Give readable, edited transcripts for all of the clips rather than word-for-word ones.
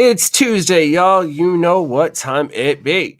It's Tuesday, y'all. You know what time it be.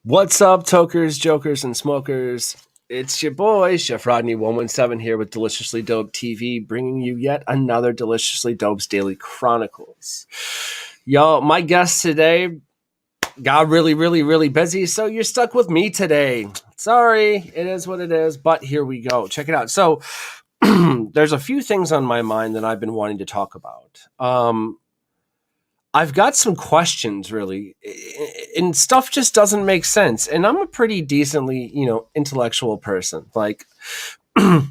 What's up, tokers, jokers, and smokers? It's your boy, Chef Rodney 117 here with Deliciously Dope TV, bringing you yet another Deliciously Dope's Daily Chronicles. Y'all, my guest today got really busy, so you're stuck with me today. Sorry, it is what it is, but here we go. Check it out. So there's a few things on my mind that I've been wanting to talk about. I've got some questions, really, and stuff just doesn't make sense. And I'm a pretty decently, intellectual person. Like, I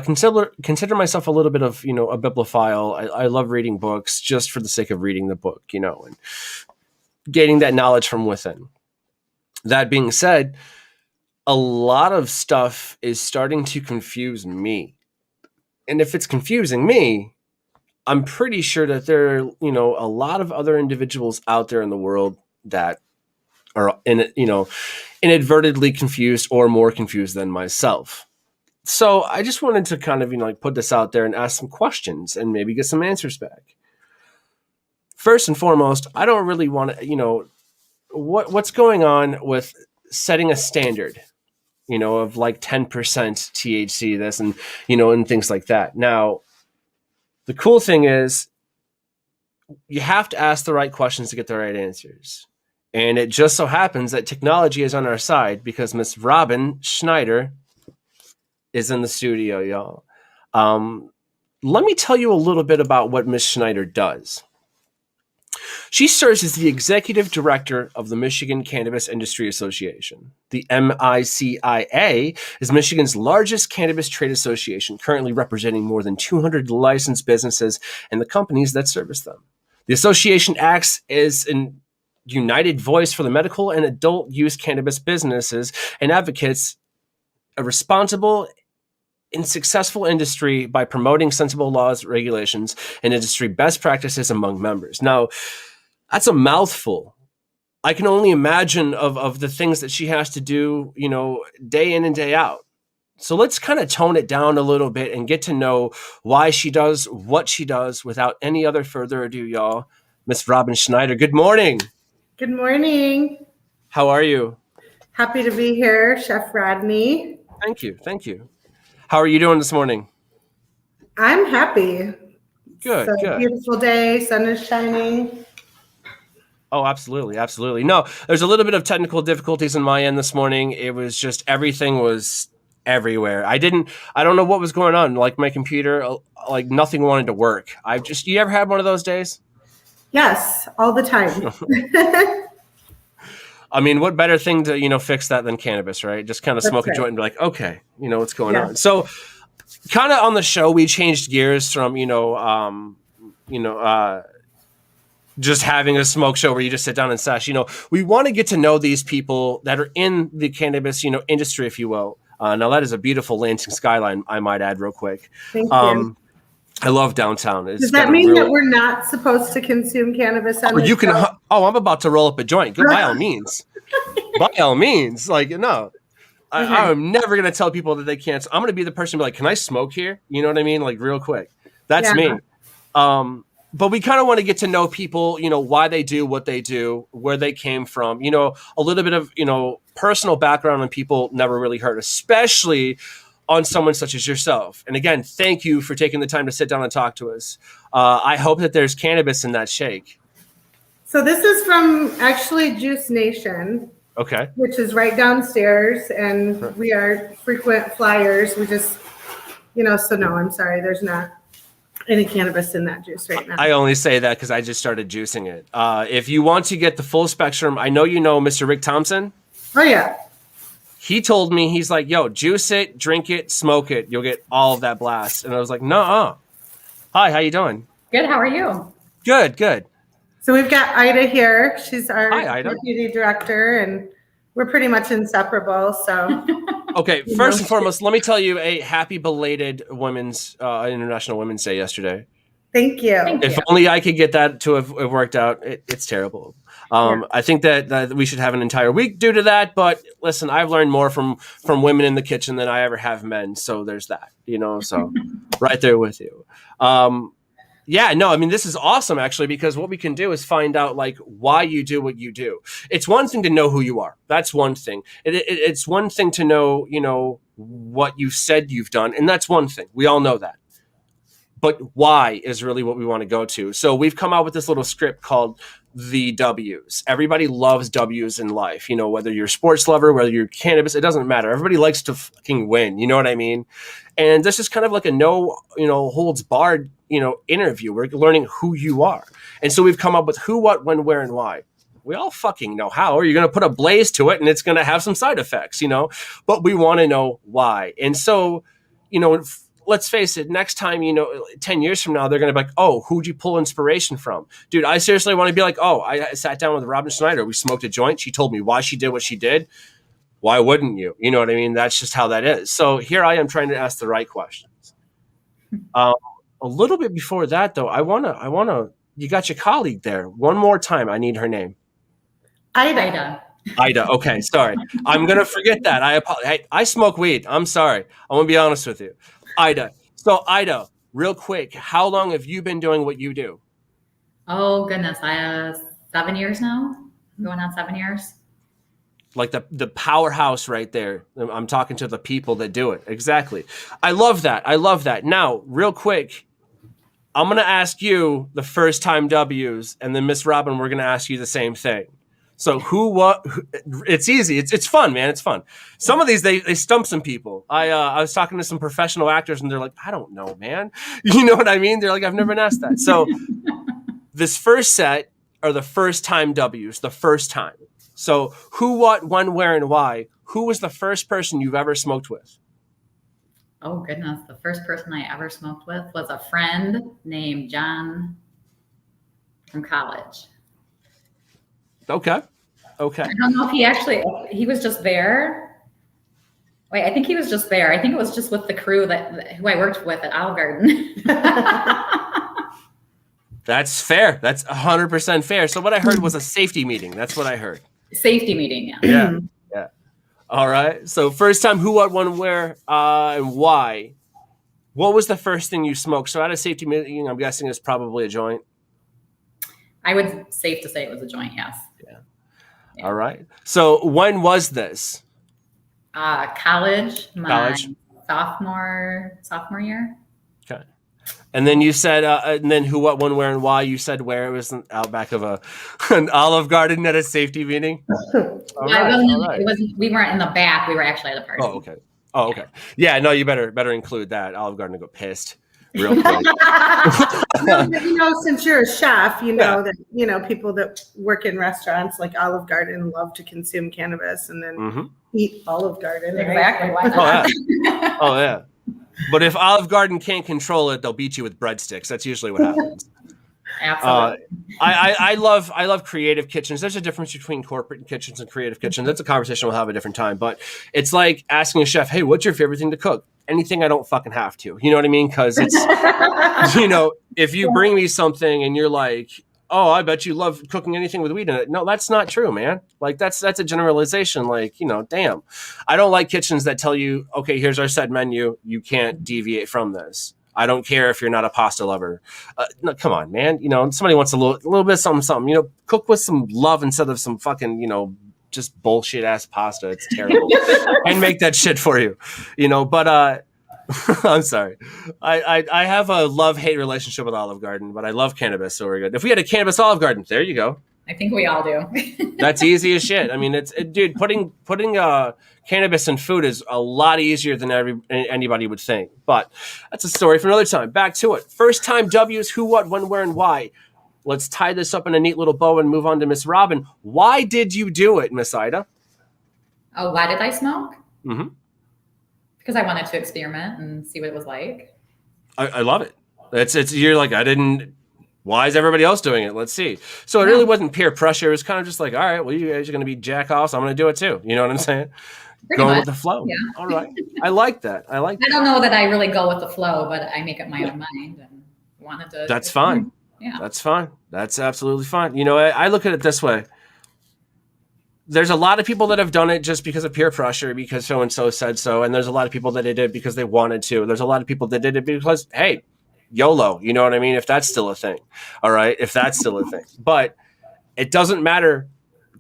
consider myself a little bit of, a bibliophile. I love reading books just for the sake of reading the book, and gaining that knowledge from within. That being said, a lot of stuff is starting to confuse me. And if it's confusing me, I'm pretty sure that there are, a lot of other individuals out there in the world that are inadvertently confused or more confused than myself. So I just wanted to kind of, put this out there and ask some questions and maybe get some answers back. First and foremost, I don't really want to, what's going on with setting a standard, of like 10% THC, this and, and things like that. Now, the cool thing is you have to ask the right questions to get the right answers. And it just so happens that technology is on our side because Miss Robin Schneider is in the studio, y'all. Let me tell you a little bit about what Miss Schneider does. She serves as the executive director of the Michigan Cannabis Industry Association. The MICIA is Michigan's largest cannabis trade association, currently representing more than 200 licensed businesses and the companies that service them. The association acts as an united voice for the medical and adult use cannabis businesses and advocates a responsible and successful industry by promoting sensible laws, regulations, and industry best practices among members. Now, that's a mouthful. I can only imagine of the things that she has to do, day in and day out. So let's kind of tone it down a little bit and get to know why she does what she does without any other further ado, y'all. Miss Robin Schneider, good morning. Good morning. How are you? Happy to be here, Chef Rodney. Thank you. How are you doing this morning? I'm happy. Good. Beautiful day, sun is shining. Oh, absolutely. No, there's a little bit of technical difficulties on my end this morning. It was just everything was everywhere. I don't know what was going on. Like my computer, like nothing wanted to work. You ever had one of those days? Yes, all the time. I mean, what better thing to, fix that than cannabis, right? Just kind of smoke a joint and be like, okay, what's going on. So kind of on the show, we changed gears from, just having a smoke show where you just sit down and sesh. We want to get to know these people that are in the cannabis, industry, if you will. Now that is a beautiful Lansing skyline, I might add real quick. Thank you. I love downtown. Does that mean that we're not supposed to consume cannabis? I'm about to roll up a joint. By all means. By all means. Like, no. I'm never going to tell people that they can't. I'm going to be the person to be like, can I smoke here? You know what I mean? Like real quick. That's me. but we kind of want to get to know people, why they do what they do, where they came from, a little bit of, personal background on people never really hurt, especially on someone such as yourself. And again, thank you for taking the time to sit down and talk to us. I hope that there's cannabis in that shake. So this is from actually Juice Nation. Okay. Which is right downstairs, and we are frequent flyers. We just, so no, I'm sorry. There's not any cannabis in that juice right now. I only say that because I just started juicing it. If you want to get the full spectrum, I know Mr. Rick Thompson. Oh, yeah. He told me, he's like, yo, juice it, drink it, smoke it. You'll get all of that blast. And I was like, nuh-uh. Hi, how you doing? Good, how are you? Good. So we've got Ida here. She's our Hi, Ida. deputy director, and we're pretty much inseparable. So, okay, first and foremost, let me tell you a happy belated International Women's Day yesterday. Thank you. If only I could get that to have worked out. It's terrible. I think that we should have an entire week due to that. But listen, I've learned more from women in the kitchen than I ever have men. So there's that, so right there with you. Yeah, no, I mean, this is awesome, actually, because what we can do is find out, why you do what you do. It's one thing to know who you are. That's one thing. It's one thing to know, what you said you've done. And that's one thing. We all know that. But why is really what we want to go to. So we've come out with this little script called the W's. Everybody loves W's in life. Whether you're a sports lover, whether you're cannabis, it doesn't matter. Everybody likes to fucking win. You know what I mean? And this is kind of like a no, holds barred, interview. We're learning who you are. And so we've come up with who, what, when, where, and why. We all fucking know how. Or you're going to put a blaze to it and it's going to have some side effects, but we want to know why. And so, let's face it, next time, 10 years from now, they're going to be like, oh, who'd you pull inspiration from? Dude, I seriously want to be like, oh, I sat down with Robin Schneider. We smoked a joint. She told me why she did what she did. Why wouldn't you? You know what I mean? That's just how that is. So here I am trying to ask the right questions. A little bit before that, though, I want to, you got your colleague there. One more time. I need her name. Ida. Okay. Sorry. I'm going to forget that. I apologize. I smoke weed. I'm sorry. I want to be honest with you. Ida. So Ida, real quick, how long have you been doing what you do? Oh goodness, I have 7 years now. Going on 7 years. Like the powerhouse right there. I'm talking to the people that do it. Exactly. I love that. Now, real quick, I'm going to ask you the first time W's, and then Miss Robin, we're going to ask you the same thing. So it's easy. It's fun, man. It's fun. Some of these, they stump some people. I was talking to some professional actors and they're like, I don't know, man. You know what I mean? They're like, I've never been asked that. So this first set are the first time W's, the first time. So who, what, when, where, and why? Who was the first person you've ever smoked with? Oh goodness. The first person I ever smoked with was a friend named John from college. Okay. I don't know if he was just there. Wait, I think he was just there. I think it was just with the crew who I worked with at Olive Garden. That's fair. That's 100% fair. So what I heard was a safety meeting. That's what I heard. Safety meeting, yeah. Yeah. All right. So first time, who, what, when, where, and why? What was the first thing you smoked? So at a safety meeting, I'm guessing it's probably a joint. I would safe to say it was a joint, yes. Yeah. All right. So when was this? College. Sophomore year. Okay. And then you said, and then who, what, when, where, and why? You said where it was out back of an Olive Garden at a safety meeting. It wasn't. We weren't in the back. We were actually at the party. Oh, okay. Yeah. No, you better include that. Olive Garden got pissed. Real quick. Since you're a chef, that people that work in restaurants like Olive Garden love to consume cannabis and then eat Olive Garden. Exactly. Right? Oh yeah. But if Olive Garden can't control it, they'll beat you with breadsticks. That's usually what happens. Absolutely. I love creative kitchens. There's a difference between corporate kitchens and creative kitchens. That's a conversation we'll have a different time. But it's like asking a chef, hey, what's your favorite thing to cook? Anything I don't fucking have to. You know what I mean? Because it's, if you bring me something and you're like, oh, I bet you love cooking anything with weed in it. No, that's not true, man. Like that's a generalization. Like, damn. I don't like kitchens that tell you, okay, here's our set menu. You can't deviate from this. I don't care if you're not a pasta lover. No, come on, man. Somebody wants a little bit of something. Cook with some love instead of some fucking, just bullshit ass pasta. It's terrible. And make that shit for you, but I'm sorry. I have a love-hate relationship with Olive Garden, but I love Cannabis, so we're good. If we had a Cannabis Olive Garden, there you go. I think we all do. That's easy as shit. I mean, dude, putting cannabis in food is a lot easier than anybody would think. But that's a story for another time. Back to it. First time W's, who, what, when, where, and why. Let's tie this up in a neat little bow and move on to Miss Robin. Why did you do it, Miss Ida? Oh, why did I smoke? Mm-hmm. Because I wanted to experiment and see what it was like. I love it. You're like, I didn't. Why is everybody else doing it? Let's see. So it really wasn't peer pressure. It was kind of just like, all right, well, you guys are going to be jack-offs. I'm going to do it too. You know what I'm saying? Going with the flow. Yeah. All right. I like that. I don't know that I really go with the flow, but I make up my own mind and wanted to. That's fine. Yeah. That's fine. That's absolutely fine. I look at it this way. There's a lot of people that have done it just because of peer pressure, because so-and-so said so. And there's a lot of people that did it because they wanted to. There's a lot of people that did it because, hey, YOLO, you know what I mean? If that's still a thing. All right. If that's still a thing. But it doesn't matter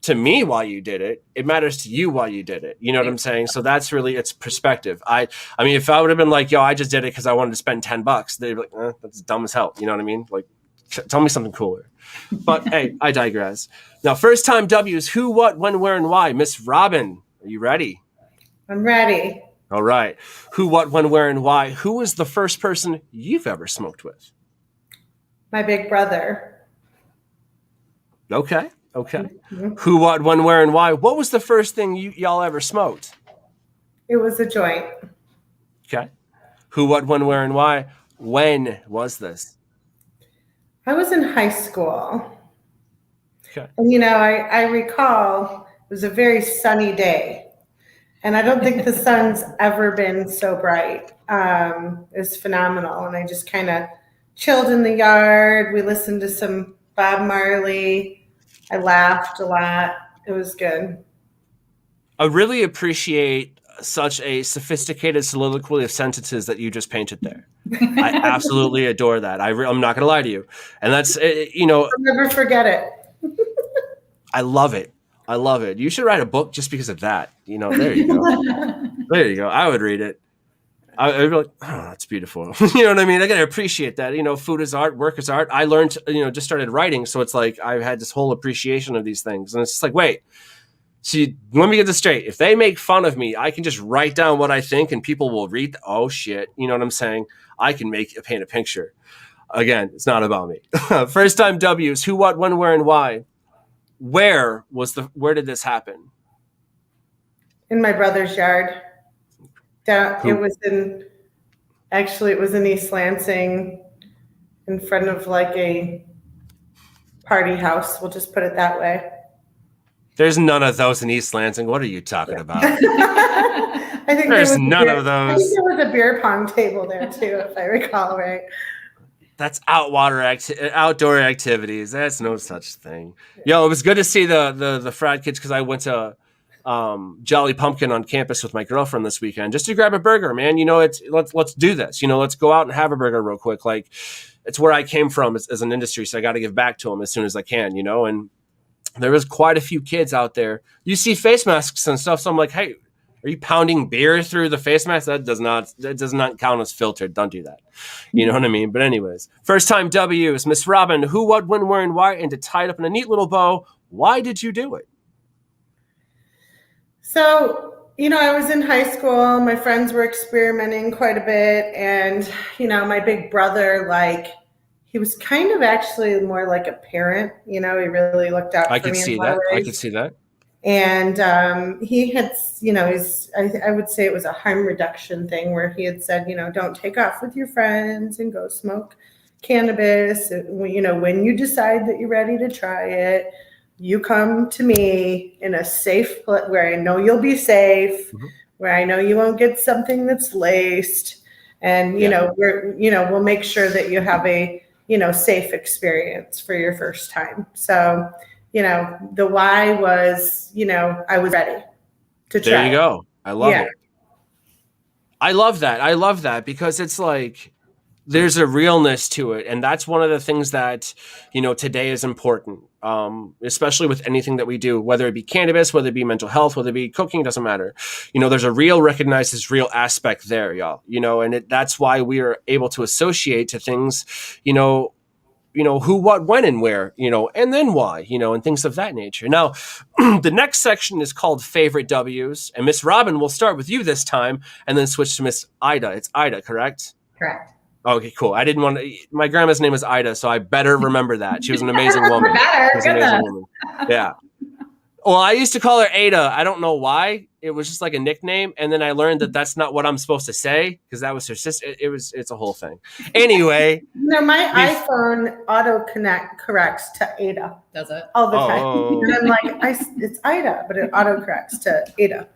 to me why you did it. It matters to you why you did it. You know what I'm saying? So that's really, it's perspective. I mean, if I would have been like, yo, I just did it because I wanted to spend $10, they'd be like, that's dumb as hell. You know what I mean? Like, tell me something cooler. But hey, I digress. Now, first time W's, who, what, when, where, and why. Miss Robin, are you ready? I'm ready. All right. Who, what, when, where, and why. Who was the first person you've ever smoked with? My big brother. Okay. Mm-hmm. Who, what, when, where, and why. What was the first thing y'all ever smoked? It was a joint. Okay. Who, what, when, where, and why. When was this? I was in high school. Okay. And, I recall it was a very sunny day. And I don't think the sun's ever been so bright. It's phenomenal. And I just kind of chilled in the yard. We listened to some Bob Marley. I laughed a lot. It was good. I really appreciate such a sophisticated soliloquy of sentences that you just painted there. I absolutely adore that. I'm not going to lie to you. And that's, I'll never forget it. I love it. You should write a book just because of that. There you go. There you go. I would read it. I'd be like, oh, that's beautiful. You know what I mean? I got to appreciate that. Food is art, work is art. I learned, just started writing. So it's like, I've had this whole appreciation of these things. And it's just like, wait, see, let me get this straight. If they make fun of me, I can just write down what I think and people will read. Oh shit. You know what I'm saying? I can paint a picture. Again, it's not about me. First time W's, who, what, when, where, and why. Where did this happen? In my brother's yard. It was in East Lansing, in front of like a party house. We'll just put it that way. There's none of those in East Lansing. What are you talking about? I think there's none of those. I think there was a beer pong table there too, if I recall right. That's outdoor activities. That's no such thing. Yo, it was good to see the frat kids because I went to Jolly Pumpkin on campus with my girlfriend this weekend just to grab a burger, man. Let's do this. Let's go out and have a burger real quick. Like, it's where I came from as an industry, so I got to give back to them as soon as I can. And there was quite a few kids out there. You see face masks and stuff, so I'm like, hey, are you pounding beer through the face mask? That does not count as filtered. Don't do that. You know what I mean? But anyways, first time W's, Miss Robin, who, what, when, where, and why, and to tie it up in a neat little bow, why did you do it? So, I was in high school. My friends were experimenting quite a bit. And, my big brother, he was kind of actually more like a parent. He really looked out for me. I could see that. And he had, I would say it was a harm reduction thing where he had said, don't take off with your friends and go smoke cannabis. When you decide that you're ready to try it, you come to me in a safe place where I know you'll be safe, where I know you won't get something that's laced. And, we'll make sure that you have a, safe experience for your first time. So, the why was, I was ready to try. There you go. I love it. I love that because it's like, there's a realness to it. And that's one of the things that, today is important, especially with anything that we do, whether it be cannabis, whether it be mental health, whether it be cooking, doesn't matter. There's a real recognized this real aspect there, y'all, and that's why we are able to associate to things, who, what, when, and where, and then why, and things of that nature. Now, the next section is called Favorite W's. And Miss Robin, we'll start with you this time and then switch to Miss Ida. It's Ida, correct? Correct. Okay, cool. I didn't want to. My grandma's name was Ida, so I better remember that. She was an amazing woman. She was an amazing woman. Yeah. Well, I used to call her Ada. I don't know why. It was just like a nickname, and then I learned that that's not what I'm supposed to say because that was her sister. It's a whole thing. Anyway, my iPhone auto corrects to Ada. Does it all the time? And I'm like, it's Ida, but it auto corrects to Ada.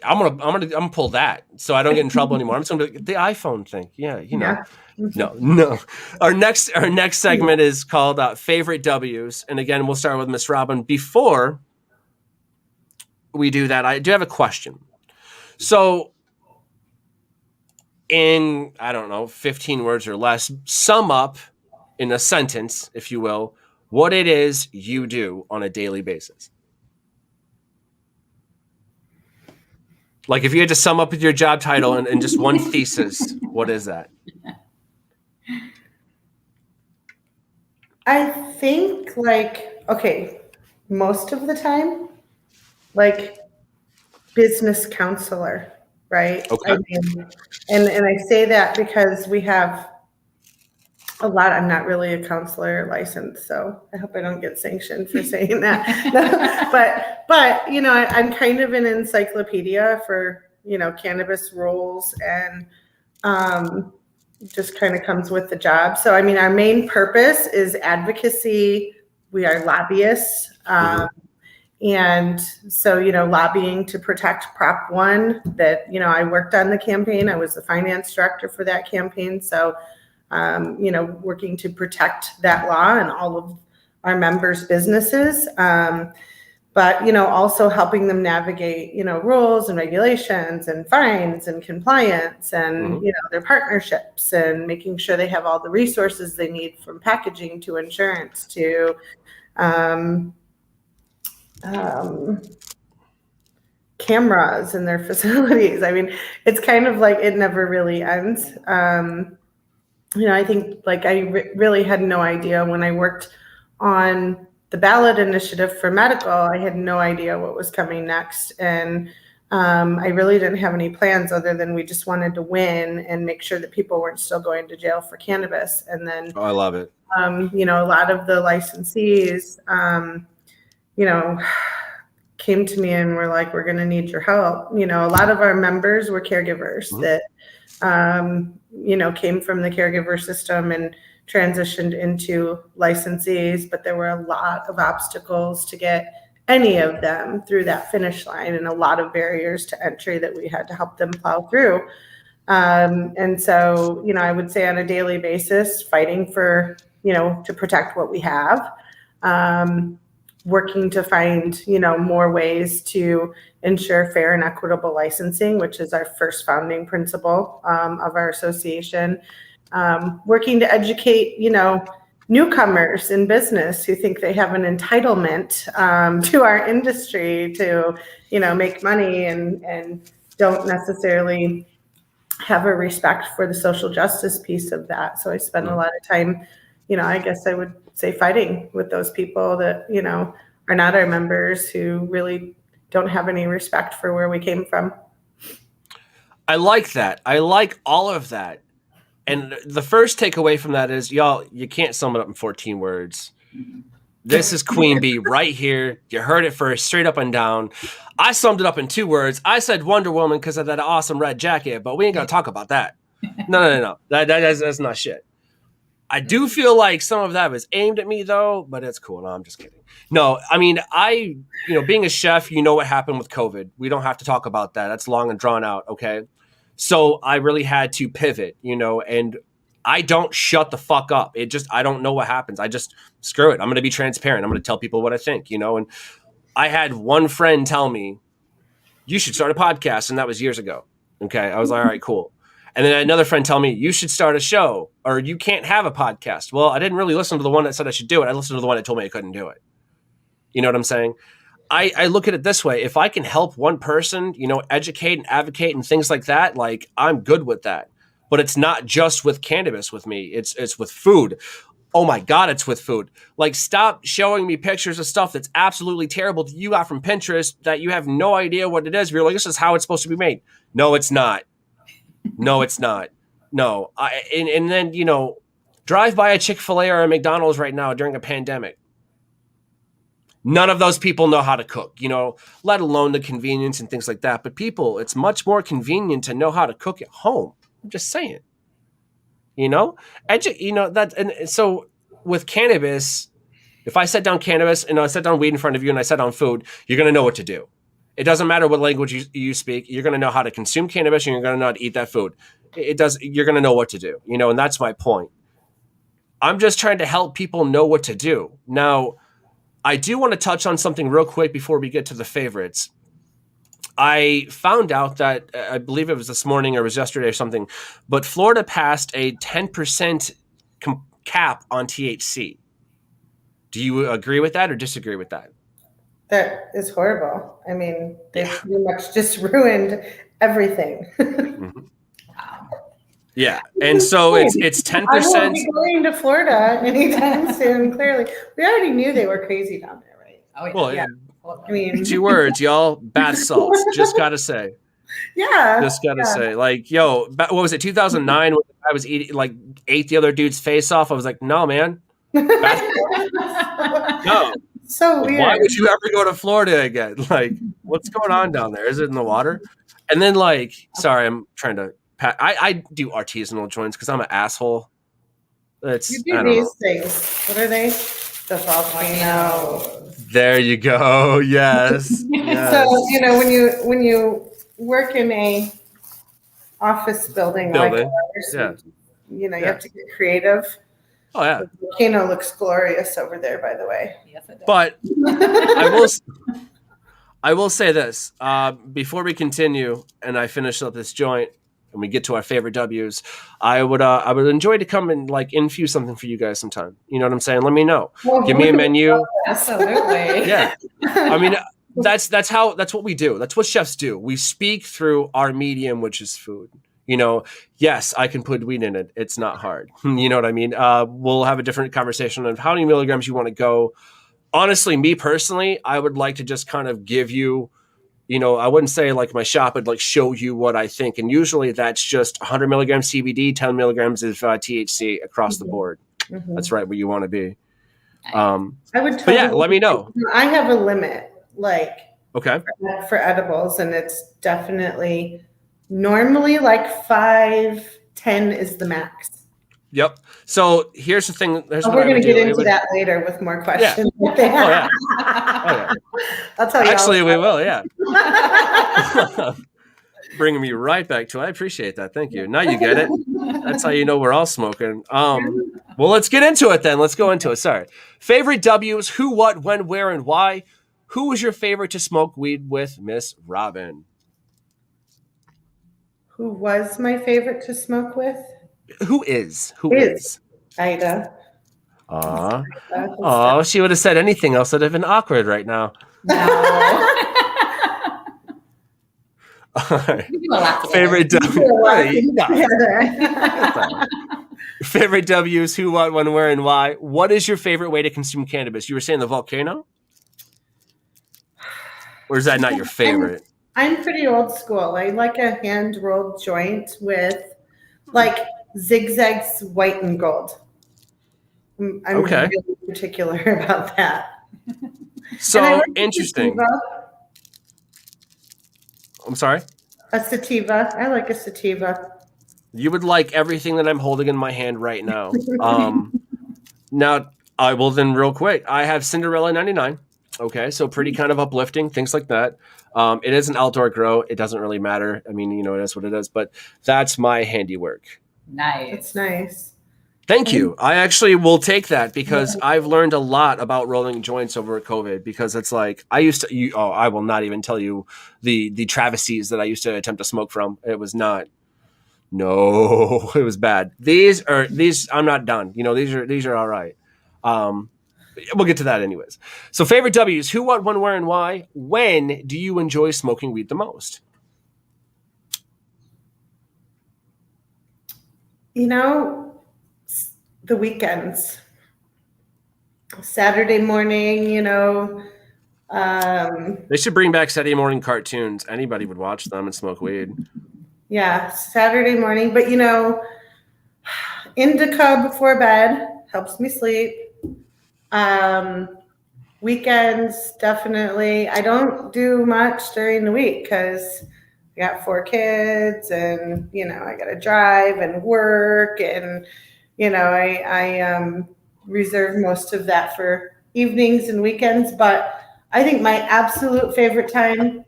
I'm gonna pull that so I don't get in trouble anymore. I'm just gonna be the iPhone thing. Yeah, Yeah. No. Our next segment is called Favorite W's, and again, we'll start with Miss Robin. Before we do that, I do have a question. So, in 15 words or less, sum up in a sentence, if you will, what it is you do on a daily basis. Like if you had to sum up with your job title and just one thesis, what is that? I think most of the time, business counselor, right? Okay. I mean, and I say that because we have a lot. I'm not really a counselor licensed, so I hope I don't get sanctioned for saying that. but I'm kind of an encyclopedia for cannabis rules, and just kind of comes with the job. So I mean, our main purpose is advocacy. We are lobbyists. And so, lobbying to protect Prop 1 that, I worked on the campaign. I was the finance director for that campaign. So, working to protect that law and all of our members' businesses. But, also helping them navigate, rules and regulations and fines and compliance and, their partnerships and making sure they have all the resources they need from packaging to insurance to, cameras in their facilities. I mean, it's kind of like it never really ends. I think I really had no idea when I worked on the ballot initiative for medical. I had no idea what was coming next. And I really didn't have any plans other than we just wanted to win and make sure that people weren't still going to jail for cannabis. And then, I love it. a lot of the licensees, came to me and were like, we're going to need your help. A lot of our members were caregivers that, came from the caregiver system and transitioned into licensees, but there were a lot of obstacles to get any of them through that finish line and a lot of barriers to entry that we had to help them plow through. And so, I would say on a daily basis, fighting for, to protect what we have, working to find, more ways to ensure fair and equitable licensing, which is our first founding principle of our association. Working to educate, newcomers in business who think they have an entitlement to our industry to, make money and don't necessarily have a respect for the social justice piece of that. So I spend a lot of time, I guess I would say fighting with those people that, are not our members who really don't have any respect for where we came from. I like that. I like all of that. And the first takeaway from that is, y'all, you can't sum it up in 14 words. This is Queen Bee right here. You heard it first, straight up and down. I summed it up in 2 words. I said Wonder Woman because of that awesome red jacket, but we ain't going to talk about that. No. That's not shit. I do feel like some of that was aimed at me, though, but it's cool. No, I'm just kidding. No, I mean, being a chef, what happened with COVID. We don't have to talk about that. That's long and drawn out, okay? So I really had to pivot, and I don't shut the fuck up. I don't know what happens. I just, screw it. I'm going to be transparent. I'm going to tell people what I think, and I had one friend tell me, you should start a podcast, and that was years ago, okay? I was like, all right, cool. And then another friend tell me, you should start a show or you can't have a podcast. Well, I didn't really listen to the one that said I should do it. I listened to the one that told me I couldn't do it. You know what I'm saying? I look at it this way. If I can help one person, educate and advocate and things like that, like I'm good with that. But it's not just with cannabis with me. It's with food. Oh my God, it's with food. Like, stop showing me pictures of stuff that's absolutely terrible that you got from Pinterest that you have no idea what it is. You're like, this is how it's supposed to be made. No, it's not. No, it's not. No. And then, drive by a Chick-fil-A or a McDonald's right now during a pandemic. None of those people know how to cook, let alone the convenience and things like that. But people, it's much more convenient to know how to cook at home. I'm just saying, that. And so with cannabis, if I set down cannabis and I set down weed in front of you and I set down food, you're going to know what to do. It doesn't matter what language you speak. You're going to know how to consume cannabis and you're going to know how to eat that food. You're going to know what to do, and that's my point. I'm just trying to help people know what to do. Now, I do want to touch on something real quick before we get to the favorites. I found out that, I believe it was this morning or it was yesterday or something, but Florida passed a 10% cap on THC. Do you agree with that or disagree with that? That is horrible. I mean, they pretty much just ruined everything. Mm-hmm. Yeah, and so it's 10%. I won't be going to Florida anytime soon. Clearly, we already knew they were crazy down there, right? Oh, well, yeah. I mean, 2 words, y'all. Bath salts. Just gotta say. Yeah. Just gotta say, like, yo, what was it? 2009 when I was ate the other dude's face off. I was like, no, man. Bath salts? No. So weird. Why would you ever go to Florida again? Like, what's going on down there? Is it in the water? And then, sorry, I'm trying to. I do artisanal joints because I'm an asshole. You do these things. What are they? The volcano. There you go. Yes. Yes. So when you work in a office building. Like ours, you have to get creative. Oh yeah. The volcano looks glorious over there, by the way. Yes, it does. But I will say this before we continue and I finish up this joint and we get to our favorite W's. I would enjoy to come and infuse something for you guys sometime. You know what I'm saying? Let me know. Well, give me a menu. Absolutely. Yeah. I mean, that's what we do. That's what chefs do. We speak through our medium, which is food. Yes, I can put weed in it. It's not hard. You know what I mean? We'll have a different conversation of how many milligrams you want to go. Honestly, me personally, I would like to just kind of give you, I wouldn't say my shop would show you what I think. And usually that's just 100 milligrams CBD, 10 milligrams of THC across the board. Mm-hmm. That's right where you want to be. I would totally, but let me know. I have a limit, okay, for edibles, and it's definitely normally 5, 10 is the max. Yep. So here's the thing. We're going to get into that later with more questions. Yeah. Oh yeah. I'll tell you. Actually, we will. Yeah. Bringing me right back to it. I appreciate that. Thank you. Now you get it. That's how you know we're all smoking. Well, let's get into it then. Let's go into it. Sorry. Favorite W's: who, what, when, where, and why. Who was your favorite to smoke weed with, Miss Robin? Who was my favorite to smoke with? Who is? Ida. Aw, she would have said anything else that would have been awkward right now. No. Favorite Favorite W's, who, what, when, where, and why. What is your favorite way to consume cannabis? You were saying the volcano? Or is that not your favorite? I'm pretty old school. I like a hand-rolled joint with zigzags, white and gold. I'm really particular about that. So interesting. I'm sorry? A sativa. I like a sativa. You would like everything that I'm holding in my hand right now. Now, I will then real quick. I have Cinderella 99. Okay, so pretty kind of uplifting, things like that. It is an outdoor grow. It doesn't really matter. I mean, it is what it is. But that's my handiwork. Nice. It's nice. Thank you. I actually will take that because I've learned a lot about rolling joints over COVID because it's I will not even tell you the travesties that I used to attempt to smoke from. It was not No, it was bad. These I'm not done. These are all right. We'll get to that anyways. So favorite W's, who, what, when, where, and why. When do you enjoy smoking weed the most? The weekends. Saturday morning, They should bring back Saturday morning cartoons. Anybody would watch them and smoke weed. yeah, Saturday morning. But, indica before bed helps me sleep. Weekends, definitely. I don't do much during the week because I got 4 kids and, I got to drive and work. And, I reserve most of that for evenings and weekends. But I think my absolute favorite time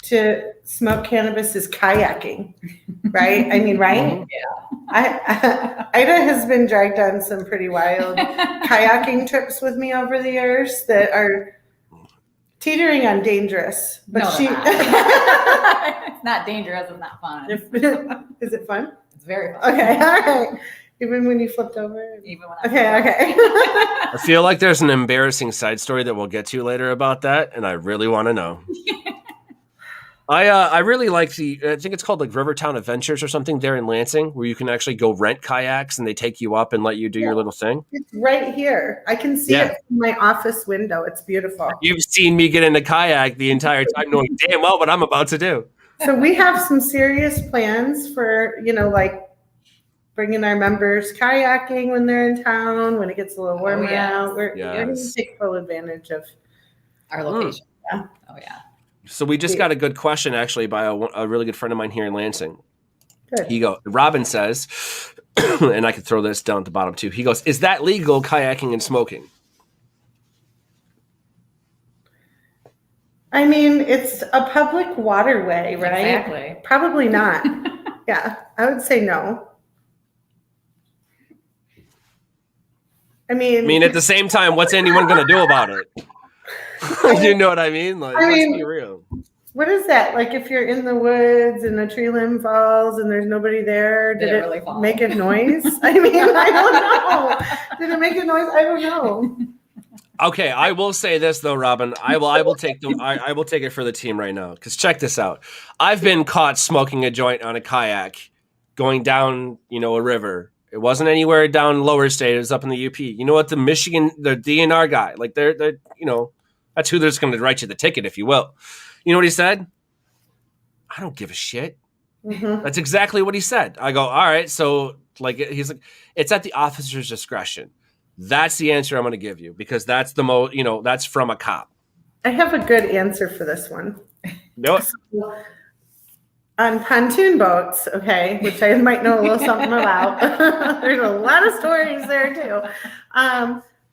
to smoke cannabis is kayaking, right? I mean, right? Ida has been dragged on some pretty wild kayaking trips with me over the years that are teetering on dangerous. But No, she it's not dangerous. It's not fun. Is it fun? It's very fun. Okay, all right. Even when you flipped over? Even when Okay. I feel like there's an embarrassing side story that we'll get to later about that, and I really want to know. I really like I think it's called like Rivertown Adventures or something there in Lansing, where you can actually go rent kayaks and they take you up and let you do your little thing. It's right here. I can see it from my office window. It's beautiful. You've seen me get in a kayak the entire time knowing damn well what I'm about to do. So we have some serious plans for, like bringing our members kayaking when they're in town, when it gets a little warmer out. We're going to take full advantage of our location. Yeah. Oh, yeah. So we just got a good question actually by a really good friend of mine here in Lansing. Good. Robin says, and I could throw this down at the bottom too. He goes, is that legal, kayaking and smoking? I mean, it's a public waterway, right? Exactly. Probably not. Yeah, I would say no. I mean, at the same time, what's anyone going to do about it? You know what I mean? Like, let's be real. What is that? Like if you're in the woods and a tree limb falls and there's nobody there, did it really make a noise? I mean, I don't know. Did it make a noise? I don't know. Okay, I will say this though, Robin. I will take I will take it for the team right now. Because check this out. I've been caught smoking a joint on a kayak going down, a river. It wasn't anywhere down lower state. It was up in the UP. You know what? The Michigan, the DNR guy, like they're that's who they're just going to write you the ticket, if you will. You know what he said? I don't give a shit. Mm-hmm. That's exactly what he said. I go, all right. So he's like, it's at the officer's discretion. That's the answer I'm going to give you because that's the most, that's from a cop. I have a good answer for this one. No. On pontoon boats, okay, which I might know a little something about. There's a lot of stories there too.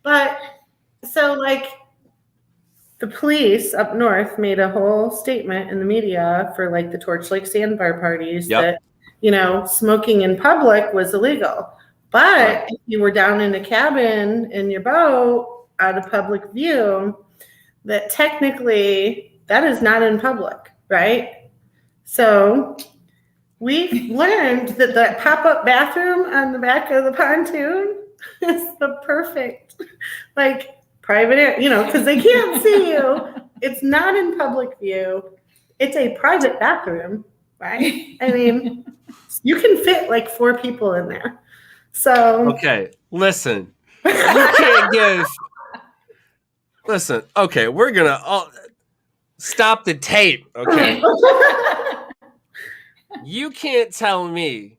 But so the police up north made a whole statement in the media for the Torch Lake sandbar parties that, smoking in public was illegal. But if you were down in a cabin in your boat out of public view, that technically that is not in public, right? So we've learned that pop-up bathroom on the back of the pontoon is the perfect, private area, because they can't see you. It's not in public view. It's a private bathroom, right? I mean, you can fit 4 people in there. So okay, listen, you can't give. Listen, okay, we're gonna stop the tape. Okay, you can't tell me,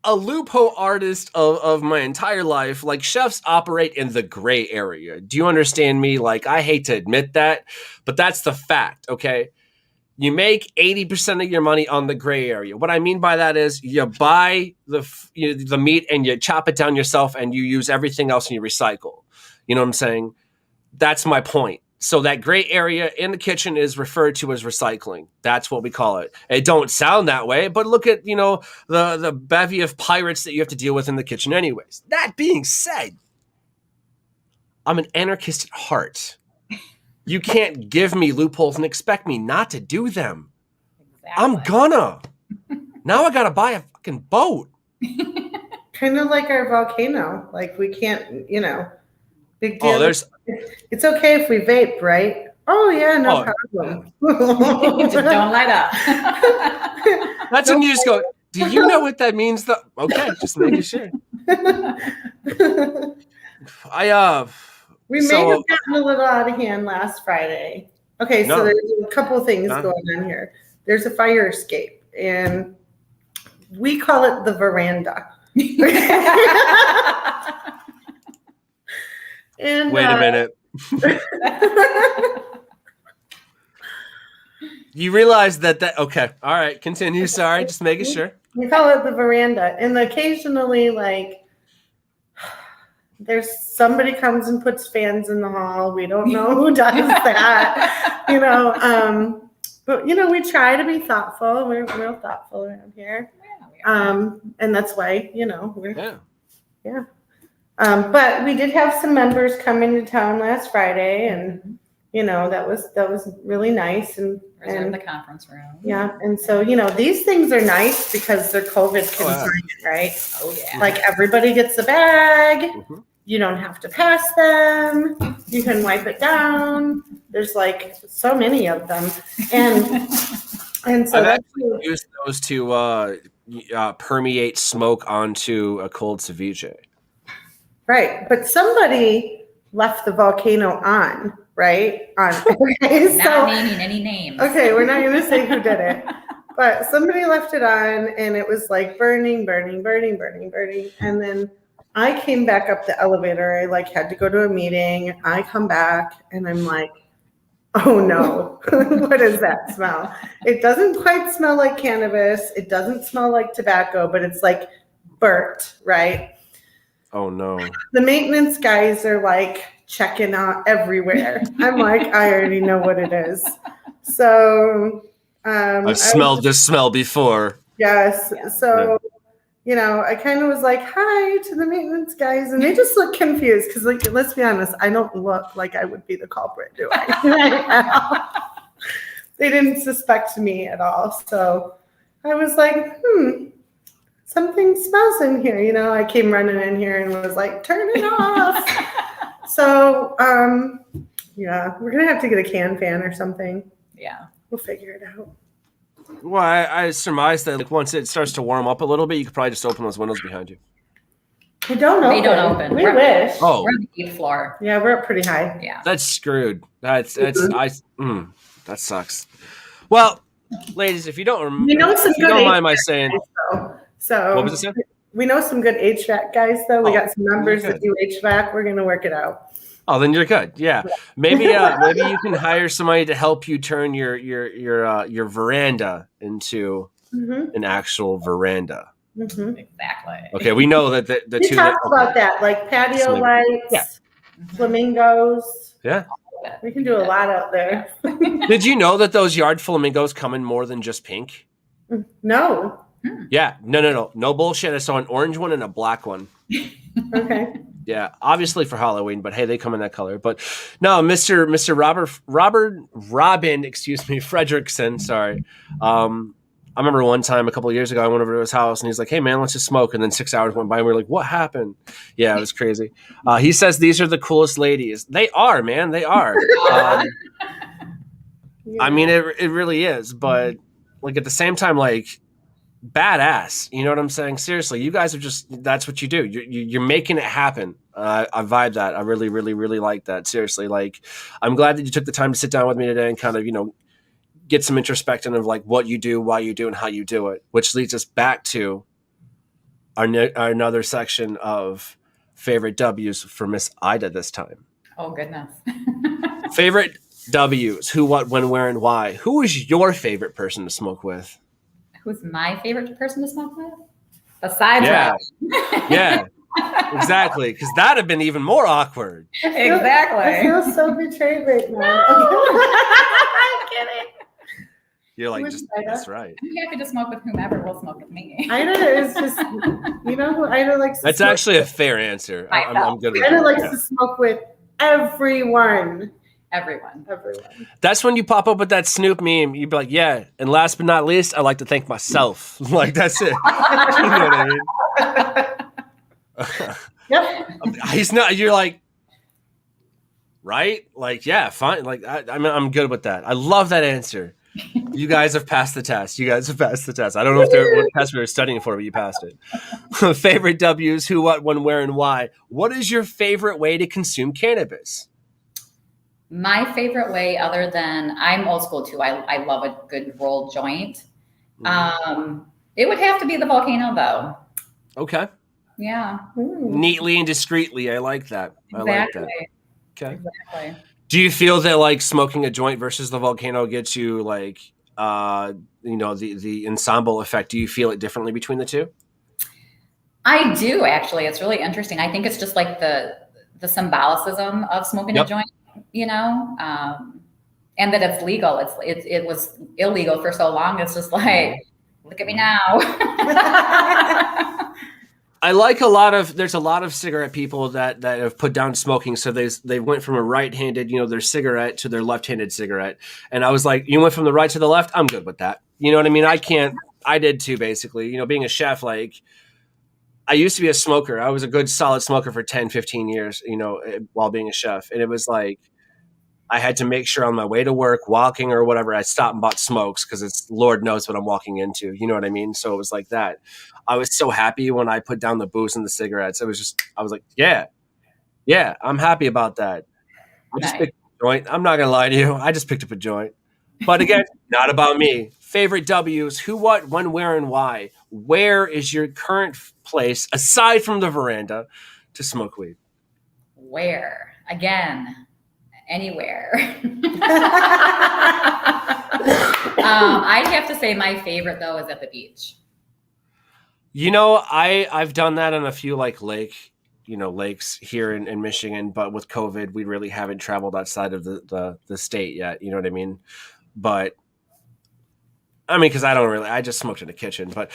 a loophole artist of my entire life, chefs operate in the gray area. Do you understand me? I hate to admit that, but that's the fact. Okay. You make 80% of your money on the gray area. What I mean by that is you buy the meat and you chop it down yourself and you use everything else and you recycle. You know what I'm saying? That's my point. So that gray area in the kitchen is referred to as recycling. That's what we call it. It don't sound that way, but look at, the bevy of pirates that you have to deal with in the kitchen anyways. That being said, I'm an anarchist at heart. You can't give me loopholes and expect me not to do them. Exactly. I'm gonna. Now I got to buy a fucking boat. Kind of like our volcano. Like we can't, big deal. Oh, there's. It's okay if we vape, right? Oh yeah, no problem. Just don't light up. That's when you just go, do you know what that means though? Okay, just making sure. We may have gotten a little out of hand last Friday. Okay, so there's a couple of things going on here. There's a fire escape, and we call it the veranda. And wait a minute. You realize that okay. All right, continue. Sorry, just making sure. We call it the veranda. And occasionally, like, there's somebody comes and puts fans in the hall. We don't know who does that, But, we try to be thoughtful. We're real thoughtful around here. And that's why, we're, yeah. But we did have some members come into town last Friday, and that was really nice. And reserve the conference room. Yeah, and so these things are nice because they're COVID confined, right? Oh yeah. Like everybody gets a bag. Mm-hmm. You don't have to pass them. You can wipe it down. There's like so many of them, and so I've actually used those to permeate smoke onto a cold ceviche. Right, but somebody left the volcano on, right? Not naming any names. Okay, we're not going to say who did it, but somebody left it on, and it was like burning, and then I came back up the elevator. I had to go to a meeting. I come back, and I'm like, oh no, what is that smell? It doesn't quite smell like cannabis. It doesn't smell like tobacco, but it's like burnt, right? Oh no. The maintenance guys are like checking out everywhere. I'm like, I already know what it is. So I've smelled this smell before. Yes. So, I kind of was like, hi to the maintenance guys. And they just look confused because, let's be honest, I don't look like I would be the culprit, do I? They didn't suspect me at all. So I was like, something smells in here. I came running in here and was like, turn it off. So, we're going to have to get a can fan or something. Yeah. We'll figure it out. Well, I surmise that once it starts to warm up a little bit, you could probably just open those windows behind you. They don't open. We wish. Oh. We're on the 8th floor. Yeah, we're up pretty high. Yeah. That's screwed. That sucks. Well, ladies, if you don't mind my saying. So what was it saying? We know some good HVAC guys, though. We got some members that do HVAC. We're going to work it out. Oh, then you're good. Yeah, maybe you can hire somebody to help you turn your veranda into an actual veranda. Mm-hmm. Exactly. Okay, we know that the we two. talked about that, like patio lights, flamingos. Yeah, we can do a lot out there. Did you know that those yard flamingos come in more than just pink? No. Yeah, no bullshit. I saw an orange one and a black one. Okay. Yeah, obviously for Halloween, but hey, they come in that color. But no, Mr. Robin, Fredrickson. Sorry. I remember one time a couple of years ago, I went over to his house and he's like, "Hey man, let's just smoke." And then 6 hours went by and we were like, "What happened?" Yeah, it was crazy. He says these are the coolest ladies. They are, man. They are. I mean, it really is. But at the same time, badass. You know what I'm saying? Seriously, you guys are that's what you do. You're making it happen. I vibe that. I really, really, really like that. Seriously. I'm glad that you took the time to sit down with me today and kind of, get some introspection of what you do, why you do, and how you do it, which leads us back to our another section of favorite W's for Miss Ida this time. Oh, goodness. Favorite W's, who, what, when, where, and why. Who is your favorite person to smoke with? Who's my favorite person to smoke with? Besides Robin. Yeah, exactly. Because that'd have been even more awkward. Exactly. I feel so betrayed right now. I'm kidding. You're that's right. I'm happy to smoke with whomever will smoke with me. Ida is just, who Ida likes to That's actually a fair answer. I'm good with Ida that. likes to smoke with everyone. Everyone. That's when you pop up with that Snoop meme. You'd be like, yeah. And last but not least, I like to thank myself. Like, that's it. You know what I mean? Yep. He's not, you're like, right? Like, yeah, fine. Like, I'm good with that. I love that answer. You guys have passed the test. I don't know what test we were studying for, but you passed it. Favorite W's, who, what, when, where, and why. What is your favorite way to consume cannabis? My favorite way, other than I'm old school too. I love a good rolled joint. It would have to be the volcano though. Okay. Yeah. Neatly and discreetly. I like that. Exactly. I like that. Okay. Exactly. Do you feel that like smoking a joint versus the volcano gets you like, the ensemble effect? Do you feel it differently between the two? I do actually. It's really interesting. I think it's just like the symbolicism of smoking a joint, and that it's legal. It was illegal for so long. It's just like, look at me now. I like there's a lot of cigarette people that have put down smoking. So they went from a right-handed, their cigarette to their left-handed cigarette. And I was like, you went from the right to the left. I'm good with that. You know what I mean? I did too, basically, being a chef, like I used to be a smoker. I was a good solid smoker for 10, 15 years, while being a chef. And it was like, I had to make sure on my way to work, walking or whatever, I stopped and bought smokes because it's Lord knows what I'm walking into. You know what I mean? So it was like that. I was so happy when I put down the booze and the cigarettes. I was like, yeah, I'm happy about that. I just picked up a joint. I'm not going to lie to you. I just picked up a joint. But again, not about me. Favorite W's, who, what, when, where, and why. Where is your current place, aside from the veranda, to smoke weed? Where? Again. Anywhere. I'd have to say my favorite though is at the beach. I've done that on a few like lakes here in Michigan, but with COVID, we really haven't traveled outside of the state yet. You know what I mean? But I mean, because I just smoked in the kitchen, but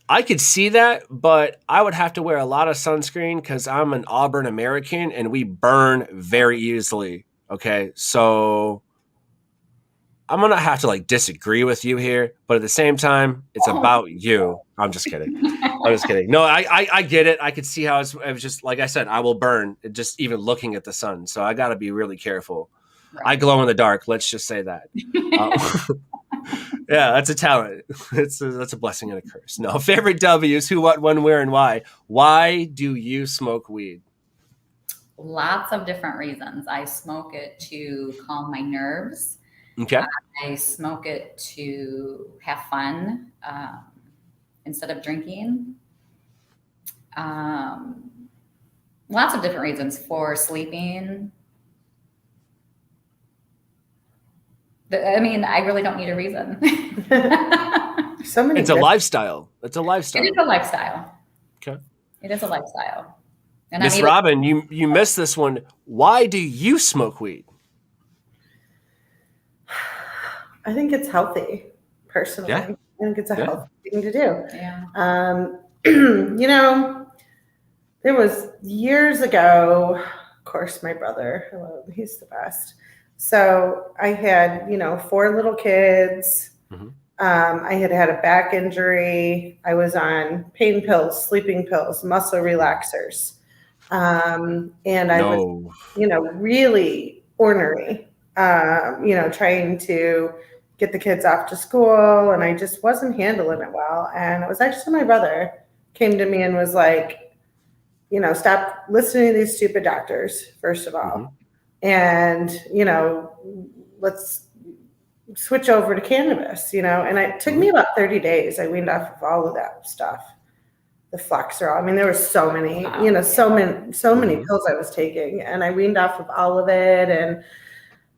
I could see that, but I would have to wear a lot of sunscreen because I'm an Auburn American and we burn very easily. Okay, so I'm going to have to like disagree with you here, but at the same time, it's about you. I'm just kidding. No, I get it. I could see how it was just, like I said, I will burn just even looking at the sun. So I got to be really careful. Right. I glow in the dark. Let's just say that. Yeah, that's a talent. That's a blessing and a curse. No, favorite W's, who, what, when, where, and why. Why do you smoke weed? Lots of different reasons. I smoke it to calm my nerves. Okay. I smoke it to have fun instead of drinking. Lots of different reasons. For sleeping. I really don't need a reason. It's a lifestyle. It is a lifestyle. Okay. It is a lifestyle. And Miss Robin, you missed this one. Why do you smoke weed? I think it's healthy, personally. Yeah. I think it's a healthy thing to do. Yeah. There was years ago, of course, my brother, he's the best. So I had, 4 little kids. Mm-hmm. I had a back injury. I was on pain pills, sleeping pills, muscle relaxers. And I was, really ornery, trying to get the kids off to school, and I just wasn't handling it well. And it was actually my brother came to me and was like, stop listening to these stupid doctors, first of all. Mm-hmm. And, let's switch over to cannabis, and it took me about 30 days. I weaned off of all of that stuff. The Flexerol. There were so many, so many pills I was taking, and I weaned off of all of it. And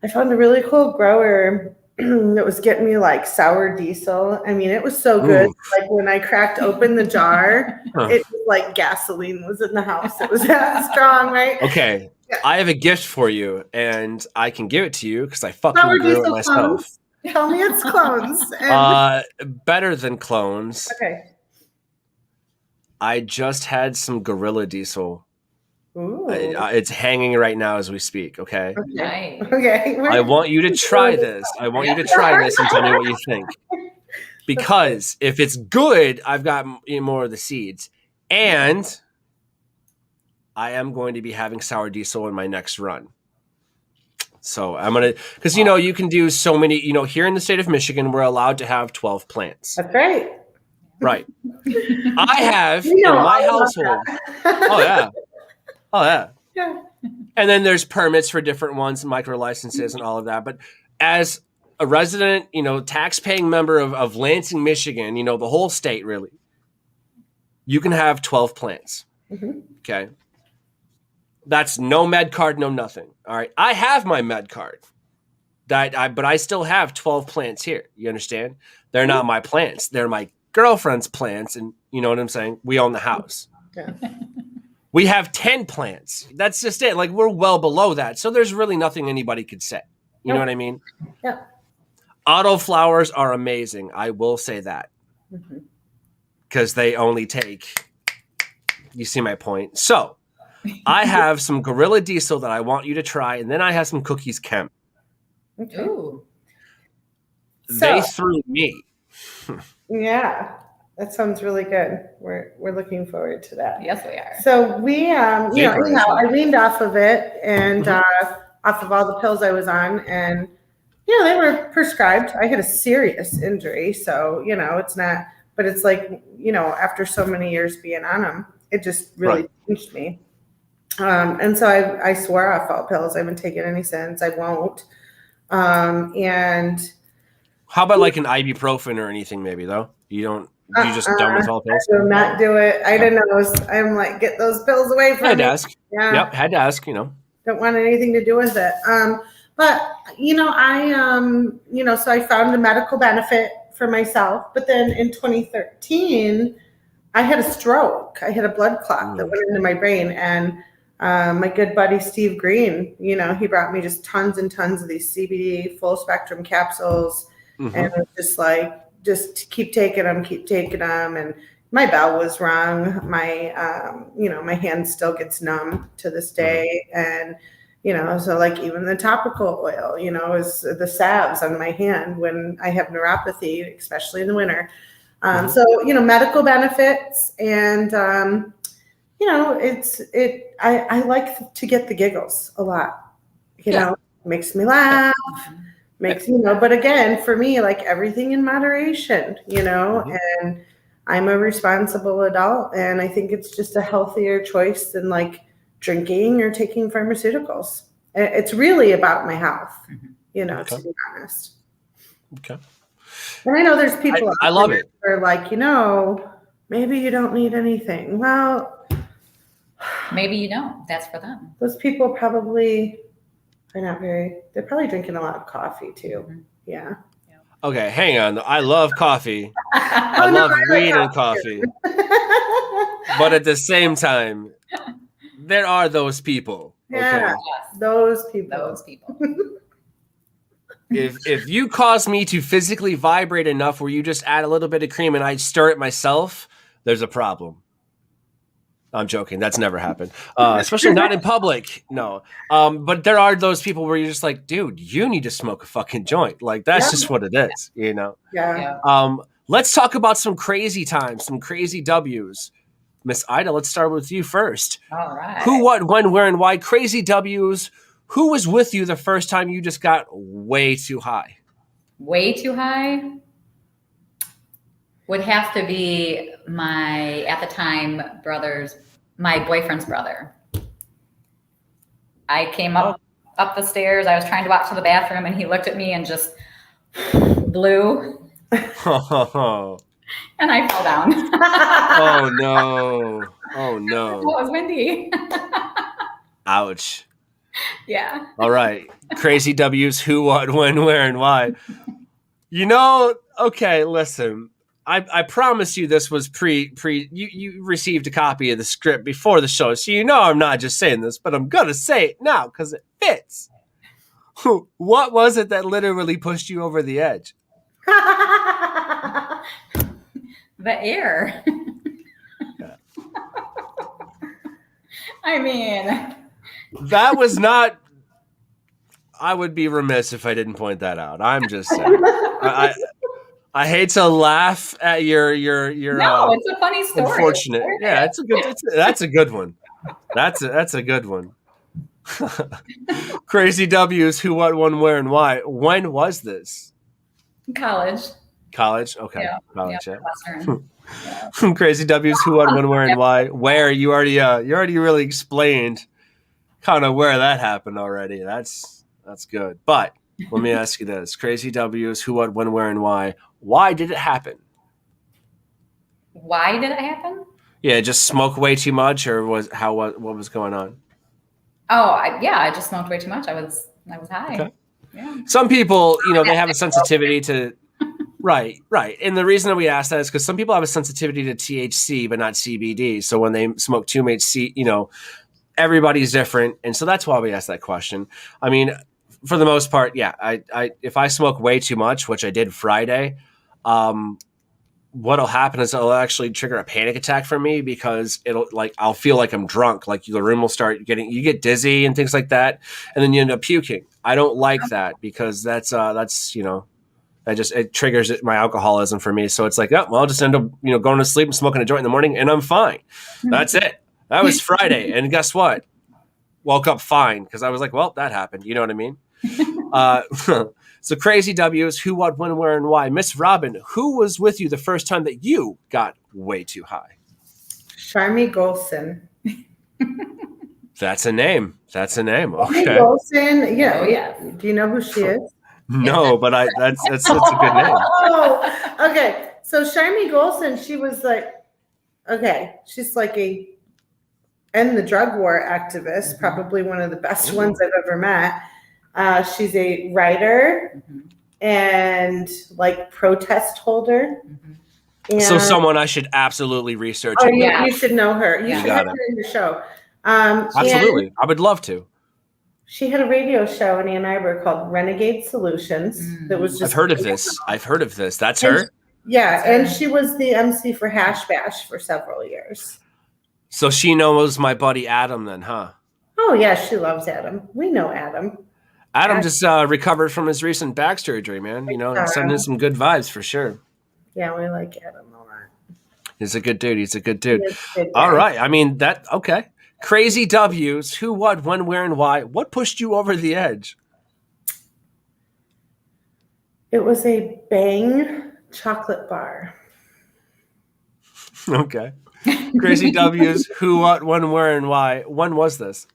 I found a really cool grower that was getting me like sour diesel. It was so good. Ooh. Like when I cracked open the jar, it was like gasoline was in the house. It was that strong, right? Okay. Yeah. I have a gift for you, and I can give it to you because I fucking grew it myself. Clones. Tell me it's clones. Better than clones. Okay. I just had some Gorilla Diesel Ooh. It's hanging right now as we speak. Okay. Nice. Okay. I want you to try this. I want you to try this and tell me what you think. Because if it's good, I've got more of the seeds. And I am going to be having sour diesel in my next run. So I'm going to, because, you can do so many, here in the state of Michigan, we're allowed to have 12 plants. That's right. Right. I have in my household. Oh, yeah. Oh, yeah. Yeah. And then there's permits for different ones, micro licenses and all of that. But as a resident, tax-paying member of Lansing, Michigan, the whole state really, you can have 12 plants. Mm-hmm. Okay. That's no med card, no nothing. All right. I have my med card. But I still have 12 plants here. You understand? They're not my plants. They're my girlfriend's plants. And you know what I'm saying? We own the house. Yeah. We have 10 plants. That's just it. Like, we're well below that. So there's really nothing anybody could say. You know what I mean? Yeah. Auto flowers are amazing. I will say that. Because they only take, you see my point. So I have some Gorilla Diesel that I want you to try. And then I have some Cookies Chem. Okay. Ooh. They threw me. Yeah. That sounds really good. We're looking forward to that. Yes, we are. So we, anyhow, I weaned off of it and off of all the pills I was on, and they were prescribed. I had a serious injury, so it's not. But it's like after so many years being on them, it just really changed me. And so I swore off all pills. I haven't taken any since. I won't. And how about like an ibuprofen or anything? Maybe though you don't. You just done with all pills? I will not do it. I don't know. I'm like, get those pills away from me. Had to ask. Yeah. Yep, had to ask, Don't want anything to do with it. But, so I found a medical benefit for myself. But then in 2013, I had a stroke. I had a blood clot that went into my brain. And my good buddy, Steve Green, he brought me just tons and tons of these CBD full spectrum capsules. And it was just like, just keep taking them. And my bell was rung. My, my hand still gets numb to this day. And, so like even the topical oil, is the salves on my hand when I have neuropathy, especially in the winter. So, medical benefits and, I like to get the giggles a lot, makes me laugh. But again, for me, like everything in moderation, and I'm a responsible adult, and I think it's just a healthier choice than like drinking or taking pharmaceuticals. It's really about my health, to be honest. Okay. And I know there's people I love it. Who are like, maybe you don't need anything. Well, maybe that's for them. Those people probably they're probably drinking a lot of coffee too. Yeah. Okay, hang on. I love coffee. I love weed and coffee. But at the same time, there are those people. Yeah, okay? Those people. If you cause me to physically vibrate enough where you just add a little bit of cream and I stir it myself, there's a problem. I'm joking. That's never happened. Especially not in public. No. But there are those people where you're just like, dude, you need to smoke a fucking joint. Like, that's just what it is, Yeah. Let's talk about some crazy times, some crazy W's. Miss Ida, let's start with you first. All right. Who, what, when, where, and why? Crazy W's. Who was with you the first time you just got way too high? Way too high? Would have to be my, at the time, my boyfriend's brother. I came up the stairs. I was trying to walk to the bathroom, and he looked at me and just blew. And I fell down. Oh, no. Oh, no. It was windy. Ouch. Yeah. All right. Crazy W's. Who, what, when, where, and why. Okay, listen. I promise you this was you received a copy of the script before the show, so I'm not just saying this, but I'm gonna say it now because it fits. What was it that literally pushed you over the edge? The air. I mean, That was not. I would be remiss if I didn't point that out. I'm just saying. I hate to laugh at your no, it's a funny story. unfortunate. Yeah, that's a good one. That's a good one. Crazy W's, who, what, when, where, and why. When was this? College. College? Okay. Yeah. College, Yeah. yeah. Crazy W's, who, what, when, where, and why. Where, you already really explained kind of where that happened already. That's good. But let me ask you this. Crazy W's, who, what, when, where, and why. Why did it happen? Why did it happen? Yeah, just smoke way too much, or what was going on? Oh, I just smoked way too much. I was high. Okay. Yeah. Some people, they have a sensitivity to right. And the reason that we ask that is because some people have a sensitivity to THC, but not CBD. So when they smoke too much, everybody's different. And so that's why we ask that question. I mean, for the most part, yeah, I if I smoke way too much, which I did Friday, what'll happen is it'll actually trigger a panic attack for me because I'll feel like I'm drunk. Like the room will start you get dizzy and things like that. And then you end up puking. I don't like that because that's it triggers my alcoholism for me. So it's like, oh, well, I'll just end up, going to sleep and smoking a joint in the morning and I'm fine. That's it. That was Friday. And guess what? Woke up fine because I was like, well, that happened. You know what I mean? So Crazy W's, who, what, when, where, and why. Miss Robin, who was with you the first time that you got way too high? Sharmi Golson. That's a name. Okay. Golson. Yeah. Yeah. Do you know who she is? No, but that's a good name. Oh, okay. So Sharmi Golson, she was like, she's like a end the drug war activist, probably one of the best ones I've ever met. She's a writer and like protest holder. And so someone I should absolutely research. Oh, yeah, you should know her. You should have her in your show. Absolutely. I would love to. She had a radio show in Ann Arbor called Renegade Solutions. That was just. I've heard of this. That's her? And she was the MC for Hash Bash for several years. So she knows my buddy Adam then, huh? Oh, yeah, she loves Adam. We know Adam. Adam just recovered from his recent back surgery, man. Sending some good vibes for sure. Yeah, we like Adam a lot. He's a good dude. All right. I mean, okay. Crazy W's, who, what, when, where, and why. What pushed you over the edge? It was a Bang chocolate bar. Okay. Crazy W's, who, what, when, where, and why. When was this?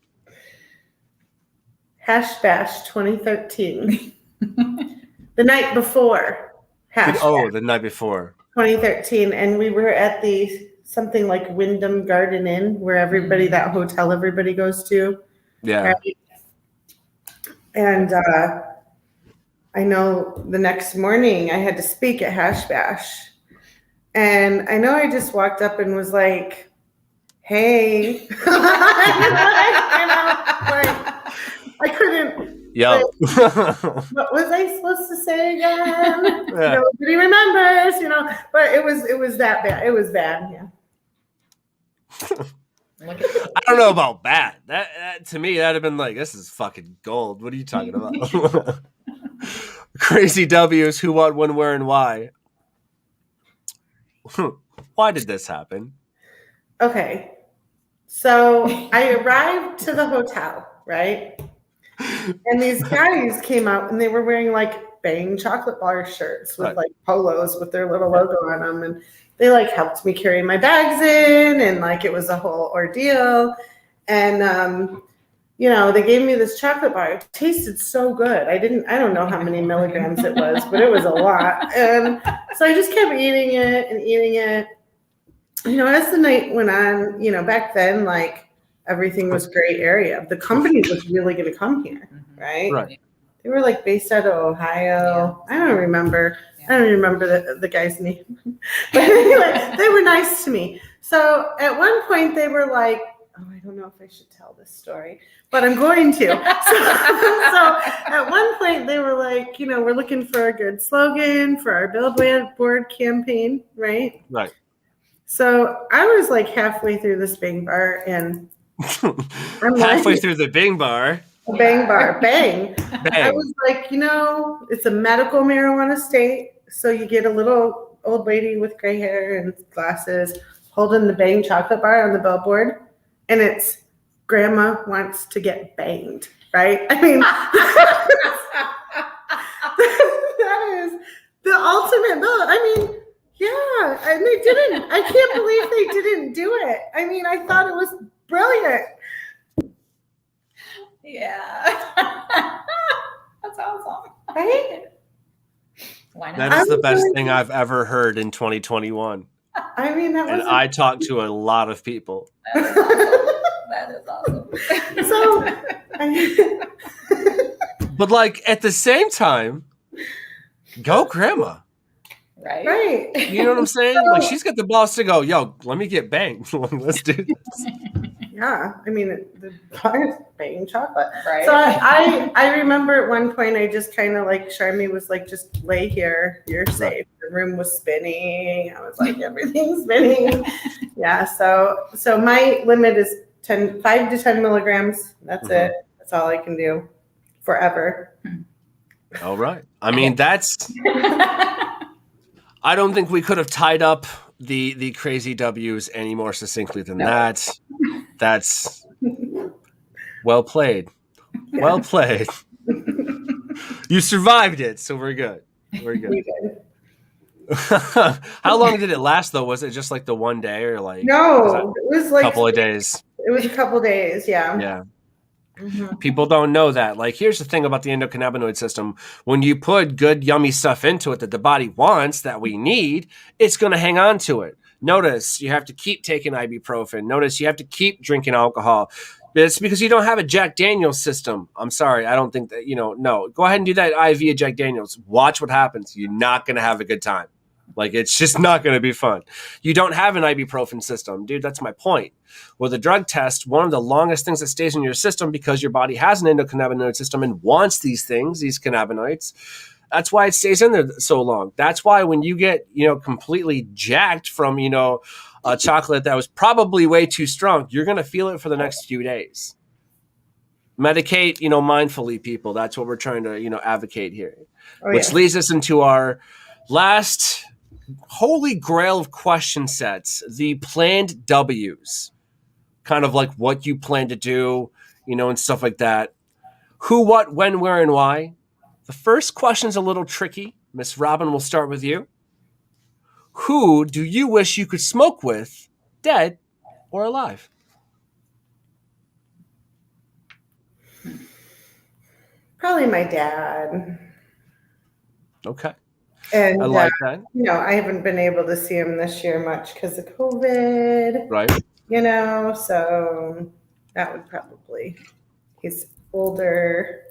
Hash Bash 2013. The night before. The night before. 2013. And we were at something like Wyndham Garden Inn, where everybody goes to. Yeah. Right? And I know the next morning I had to speak at Hash Bash. And I know I just walked up and was like, hey. I couldn't. Yeah. What was I supposed to say again? Yeah. Nobody remembers, but it was that bad. It was bad, yeah. I don't know about bad. That to me, that'd have been like, this is fucking gold. What are you talking about? Crazy W's, who, what, when, where, and why. Why did this happen? Okay. So I arrived to the hotel, right? And these guys came out and they were wearing like Bang chocolate bar shirts with like polos with their little logo on them. And they like helped me carry my bags in and like it was a whole ordeal. And, they gave me this chocolate bar. It tasted so good. I don't know how many milligrams it was, but it was a lot. And so I just kept eating it. As the night went on, back then, like everything was gray area. The company was really going to come here, right? Right. They were like based out of Ohio. Yeah. I don't remember the guy's name. But anyway, they were nice to me. So at one point they were like, oh, I don't know if I should tell this story, but I'm going to. So at one point they were like, we're looking for a good slogan for our billboard campaign, right? Right. So I was like halfway through this Bang bar and Halfway like, through the Bing bar. bang bar, bang. I Bang. was like, it's a medical marijuana state. So you get a little old lady with gray hair and glasses holding the bang chocolate bar on the billboard. And it's grandma wants to get banged, right? I mean, that is the ultimate bill. I mean, yeah, and they didn't. I can't believe they didn't do it. I mean, I thought it was brilliant. Yeah. That's awesome. Right? Why not? That is the best thing I've ever heard in 2021. I mean, that was. And I talked to a lot of people. That is awesome. But like at the same time, go grandma. Right. Right. You know what I'm saying? Like she's got the balls to go, yo, let me get banged. Let's do this. Yeah. I mean, the bar is banging chocolate. Right. So I remember at one point I just kind of like Charmy was like, just lay here, you're safe. The room was spinning. I was like, everything's spinning. Yeah. So my limit is 5 to 10 milligrams. That's it. That's all I can do forever. All right. I mean, I don't think we could have tied up the crazy W's any more succinctly than that. That's well played. Yeah. Well played. You survived it, so we're good. We're good. We did. How long did it last though? Was it just like the one day or like No, it was like a couple of days? It was a couple of days, yeah. Yeah. People don't know that. Like, here's the thing about the endocannabinoid system. When you put good, yummy stuff into it that the body wants, that we need, it's going to hang on to it. Notice you have to keep taking ibuprofen. Notice you have to keep drinking alcohol. It's because you don't have a Jack Daniels system. I'm sorry. I don't think that, no. Go ahead and do that IV of Jack Daniels. Watch what happens. You're not going to have a good time. Like, it's just not going to be fun. You don't have an ibuprofen system. Dude, that's my point. With a drug test, one of the longest things that stays in your system because your body has an endocannabinoid system and wants these things, these cannabinoids. That's why it stays in there so long. That's why when you get, completely jacked from, a chocolate that was probably way too strong, you're going to feel it for the next few days. Medicate, mindfully, people. That's what we're trying to, advocate here. Which leads us into our last holy grail of question sets, the planned W's. Kind of like what you plan to do, and stuff like that. Who, what, when, where, and why. The first question's a little tricky. Miss Robin, we'll start with you. Who do you wish you could smoke with, dead or alive? Probably my dad. Okay. And I like that. I haven't been able to see him this year much because of COVID. Right. So that would probably, he's older.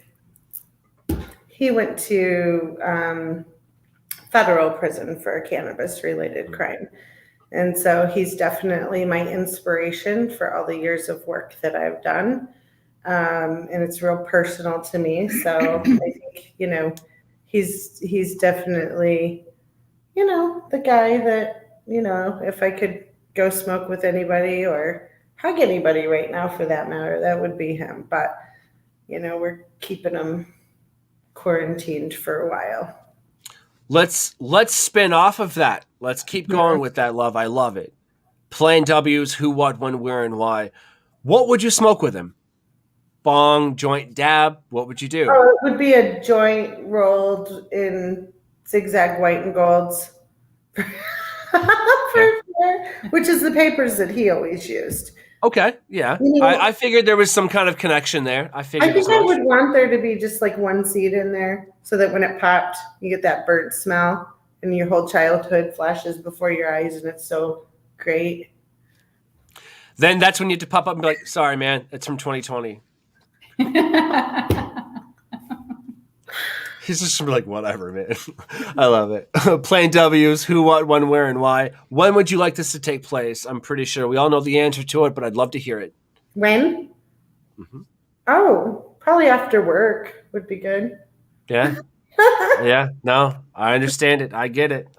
He went to federal prison for a cannabis related crime. And so he's definitely my inspiration for all the years of work that I've done. And it's real personal to me. So I think, he's definitely, the guy that, if I could go smoke with anybody or hug anybody right now for that matter, that would be him. But, we're keeping him quarantined for a while. Let's spin off of that. Let's keep going with that, love. I love it. Plain W's, who, what, when, where, and why. What would you smoke with him? Bong, joint, dab? What would you do? Oh, it would be a joint rolled in zigzag white and golds. Which is the papers that he always used. Okay, yeah. I figured there was some kind of connection there. I think I would want there to be just like one seed in there so that when it popped, you get that burnt smell and your whole childhood flashes before your eyes and it's so great. Then that's when you have to pop up and be like, sorry, man, it's from 2020. He's just gonna be like, whatever, man. I love it. Plain W's, who, what, when, where, and why. When would you like this to take place? I'm pretty sure we all know the answer to it, but I'd love to hear it. When? Oh, probably after work would be good. Yeah? Yeah, no, I understand it. I get it.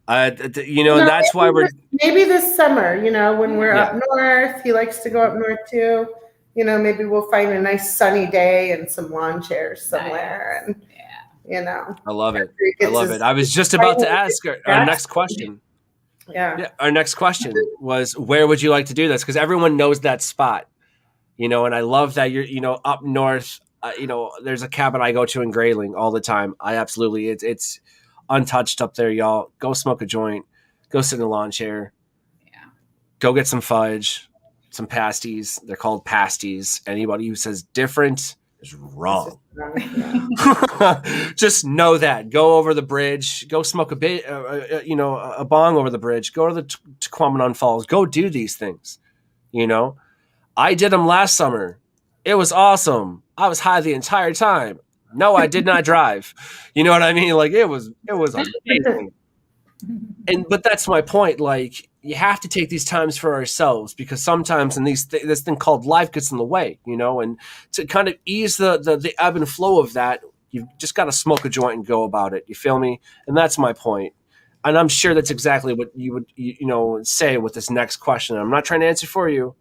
And that's why maybe this summer, when we're Yeah. up north, he likes to go up north too. Maybe we'll find a nice sunny day and some lawn chairs somewhere. Nice. And, I love it. after he I gets love his it. I was just about to ask our Yeah. next question. Yeah. Our next question was, where would you like to do this? Because everyone knows that spot, and I love that you're, up north. There's a cabin I go to in Grayling all the time. I absolutely, it's untouched up there, y'all. Go smoke a joint. Go sit in a lawn chair. Yeah. Go get some fudge, some pasties. They're called pasties. Anybody who says different is wrong. Just know that. Go over the bridge. Go smoke a bong over the bridge. Go to the Tequamanon Falls. Go do these things. I did them last summer. It was awesome. I was high the entire time. No, I did not drive. You know what I mean? Like, it was amazing. But that's my point. Like, you have to take these times for ourselves, because sometimes this thing called life gets in the way, and to kind of ease the ebb and flow of that, you've just got to smoke a joint and go about it. You feel me? And that's my point. And I'm sure that's exactly what you would say with this next question. I'm not trying to answer for you.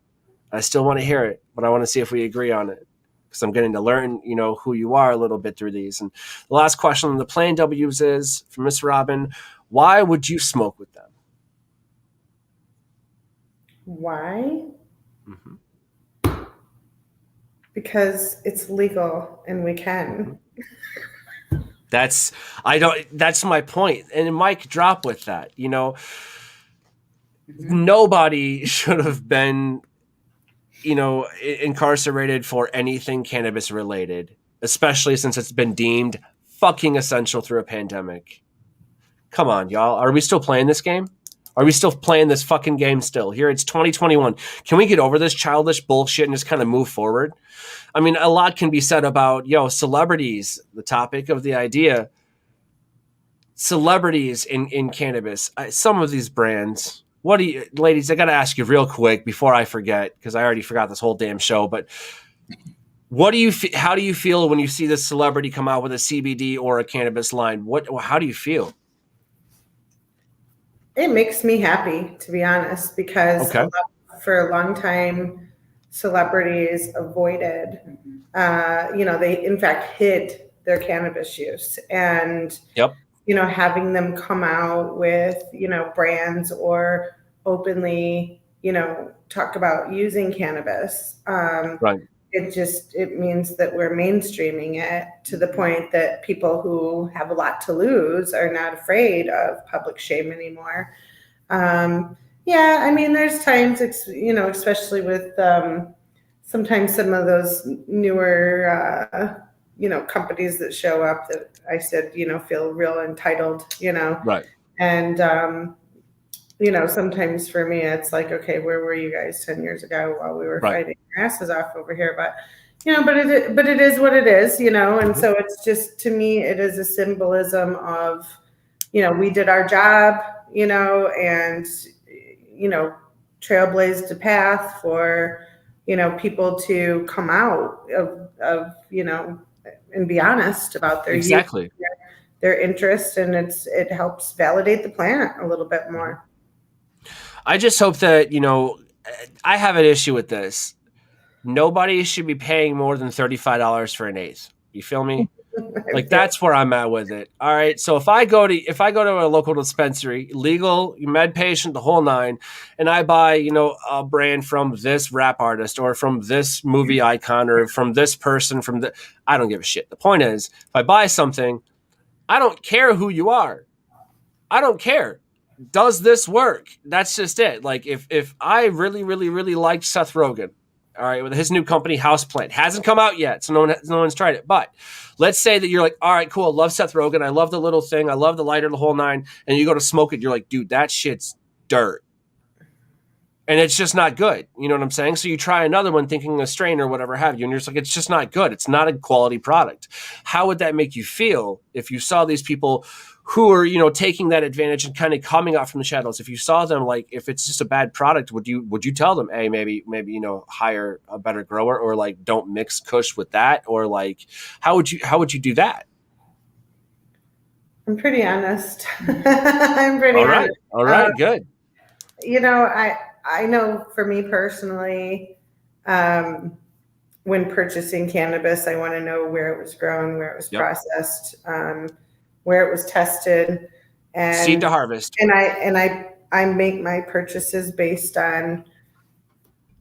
I still want to hear it, but I want to see if we agree on it, because I'm getting to learn, who you are a little bit through these. And the last question on the Plain W's is from Miss Robin: why would you smoke with them? Why? Mm-hmm. Because it's legal and we can. That's my point. And Mike, drop with that. Nobody should have been, incarcerated for anything cannabis related, especially since it's been deemed fucking essential through a pandemic. Come on, y'all. Are we still playing this game? Are we still playing this fucking game still? Here, it's 2021. Can we get over this childish bullshit and just kind of move forward? I mean, a lot can be said about, celebrities, the topic of the idea. Celebrities in cannabis. Some of these brands. Ladies, I got to ask you real quick before I forget, because I already forgot this whole damn show, but how do you feel when you see this celebrity come out with a CBD or a cannabis line? How do you feel? It makes me happy, to be honest, because Okay. for a long time, celebrities avoided, they in fact hid their cannabis use. And, Yep. Having them come out with, brands or openly, talk about using cannabis. Right. It means that we're mainstreaming it to the point that people who have a lot to lose are not afraid of public shame anymore. There's times, especially with sometimes some of those newer, companies that show up that I said, feel real entitled, Right. And, sometimes for me, it's like, okay, where were you guys 10 years ago while we were fighting our asses off over here? But, but it is what it is, and so it's just, to me, it is a symbolism of, we did our job, and, trailblazed a path for, people to come out of and be honest about their Exactly use, their interest, and it helps validate the plant a little bit more. I just hope that, I have an issue with this. Nobody should be paying more than $35 for an eighth. You feel me? Like, that's where I'm at with it. All right. So if I go to a local dispensary, legal, med patient, the whole nine, and I buy, a brand from this rap artist or from this movie icon or from this person, I don't give a shit. The point is, if I buy something, I don't care who you are. I don't care. Does this work? That's just it. Like, if I really, really, really liked Seth Rogen, all right, with his new company, Houseplant, hasn't come out yet, so no one's tried it. But let's say that you're like, all right, cool, love Seth Rogen, I love the little thing, I love the lighter, the whole nine, and you go to smoke it, you're like, dude, that shit's dirt. And it's just not good. You know what I'm saying? So you try another one thinking a strain or whatever have you, and you're just like, it's just not good. It's not a quality product. How would that make you feel if you saw these people who are, taking that advantage and kind of coming out from the shadows? If you saw them, like, if it's just a bad product, would you tell them, hey, maybe, hire a better grower, or like, don't mix Kush with that? Or like, how would you do that? I'm pretty honest. I'm pretty All right. honest. All right. Good. You know, I know for me personally, when purchasing cannabis, I want to know where it was grown, where it was Yep. processed, where it was tested, Seed and to harvest. I make my purchases based on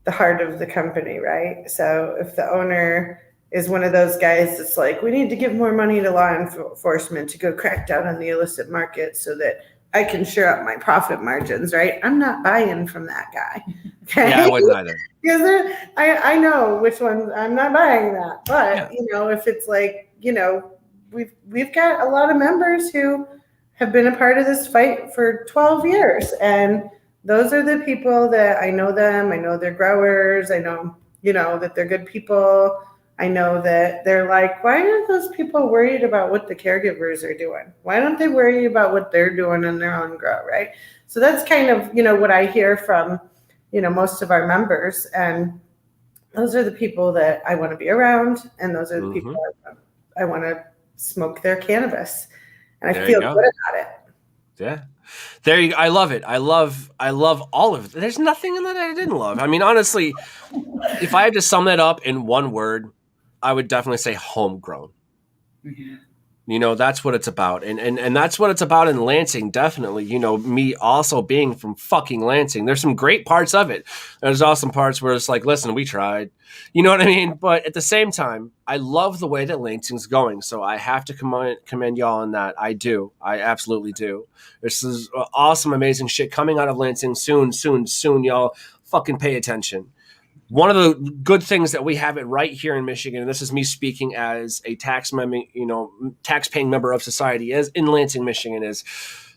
the heart of the company, right? So if the owner is one of those guys that's like, we need to give more money to law enforcement to go crack down on the illicit market so that I can shore up my profit margins, right? I'm not buying from that guy. Okay? Yeah, I wouldn't either. Because I know which ones I'm not buying that. But Yeah. you know, if it's like, you know, we've got a lot of members who have been a part of this fight for 12 years, and those are the people that I know them. I know they're growers. I know, you know, that they're good people. I know that they're like, why aren't those people worried about what the caregivers are doing? Why don't they worry about what they're doing in their own grow, right? So that's kind of, you know, what I hear from, you know, most of our members. And those are the people that I want to be around. And those are the people I want to smoke their cannabis. And I feel good about it. Yeah. There you go. I love it. I love all of it. There's nothing in that I didn't love. I mean, honestly, if I had to sum that up in one word, I would definitely say homegrown. Mm-hmm. You know, that's what it's about. And that's what it's about in Lansing, definitely. You know, me also being from fucking Lansing. There's some great parts of it. There's also parts where it's like, listen, we tried. You know what I mean? But at the same time, I love the way that Lansing's going. So I have to commend y'all on that. I do. I absolutely do. This is awesome, amazing shit coming out of Lansing soon, y'all. Fucking pay attention. One of the good things that we have it right here in Michigan, and this is me speaking as a tax-paying member of society, as in Lansing, Michigan, is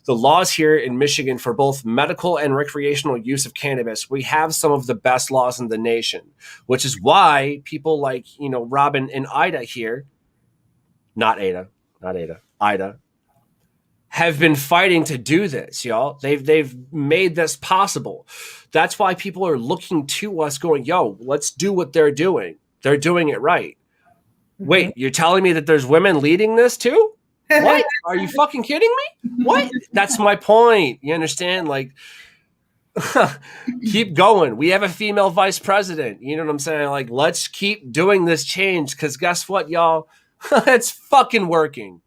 the laws here in Michigan for both medical and recreational use of cannabis. We have some of the best laws in the nation, which is why people like, you know, Robin and Ida here, Ida, have been fighting to do this, y'all. They've made this possible. That's why people are looking to us going, yo, let's do what they're doing. They're doing it right. Mm-hmm. Wait, you're telling me that there's women leading this too? What? Are you fucking kidding me? What? That's my point. You understand? Like, keep going. We have a female vice president. You know what I'm saying? Like, let's keep doing this change, because guess what, y'all? It's fucking working.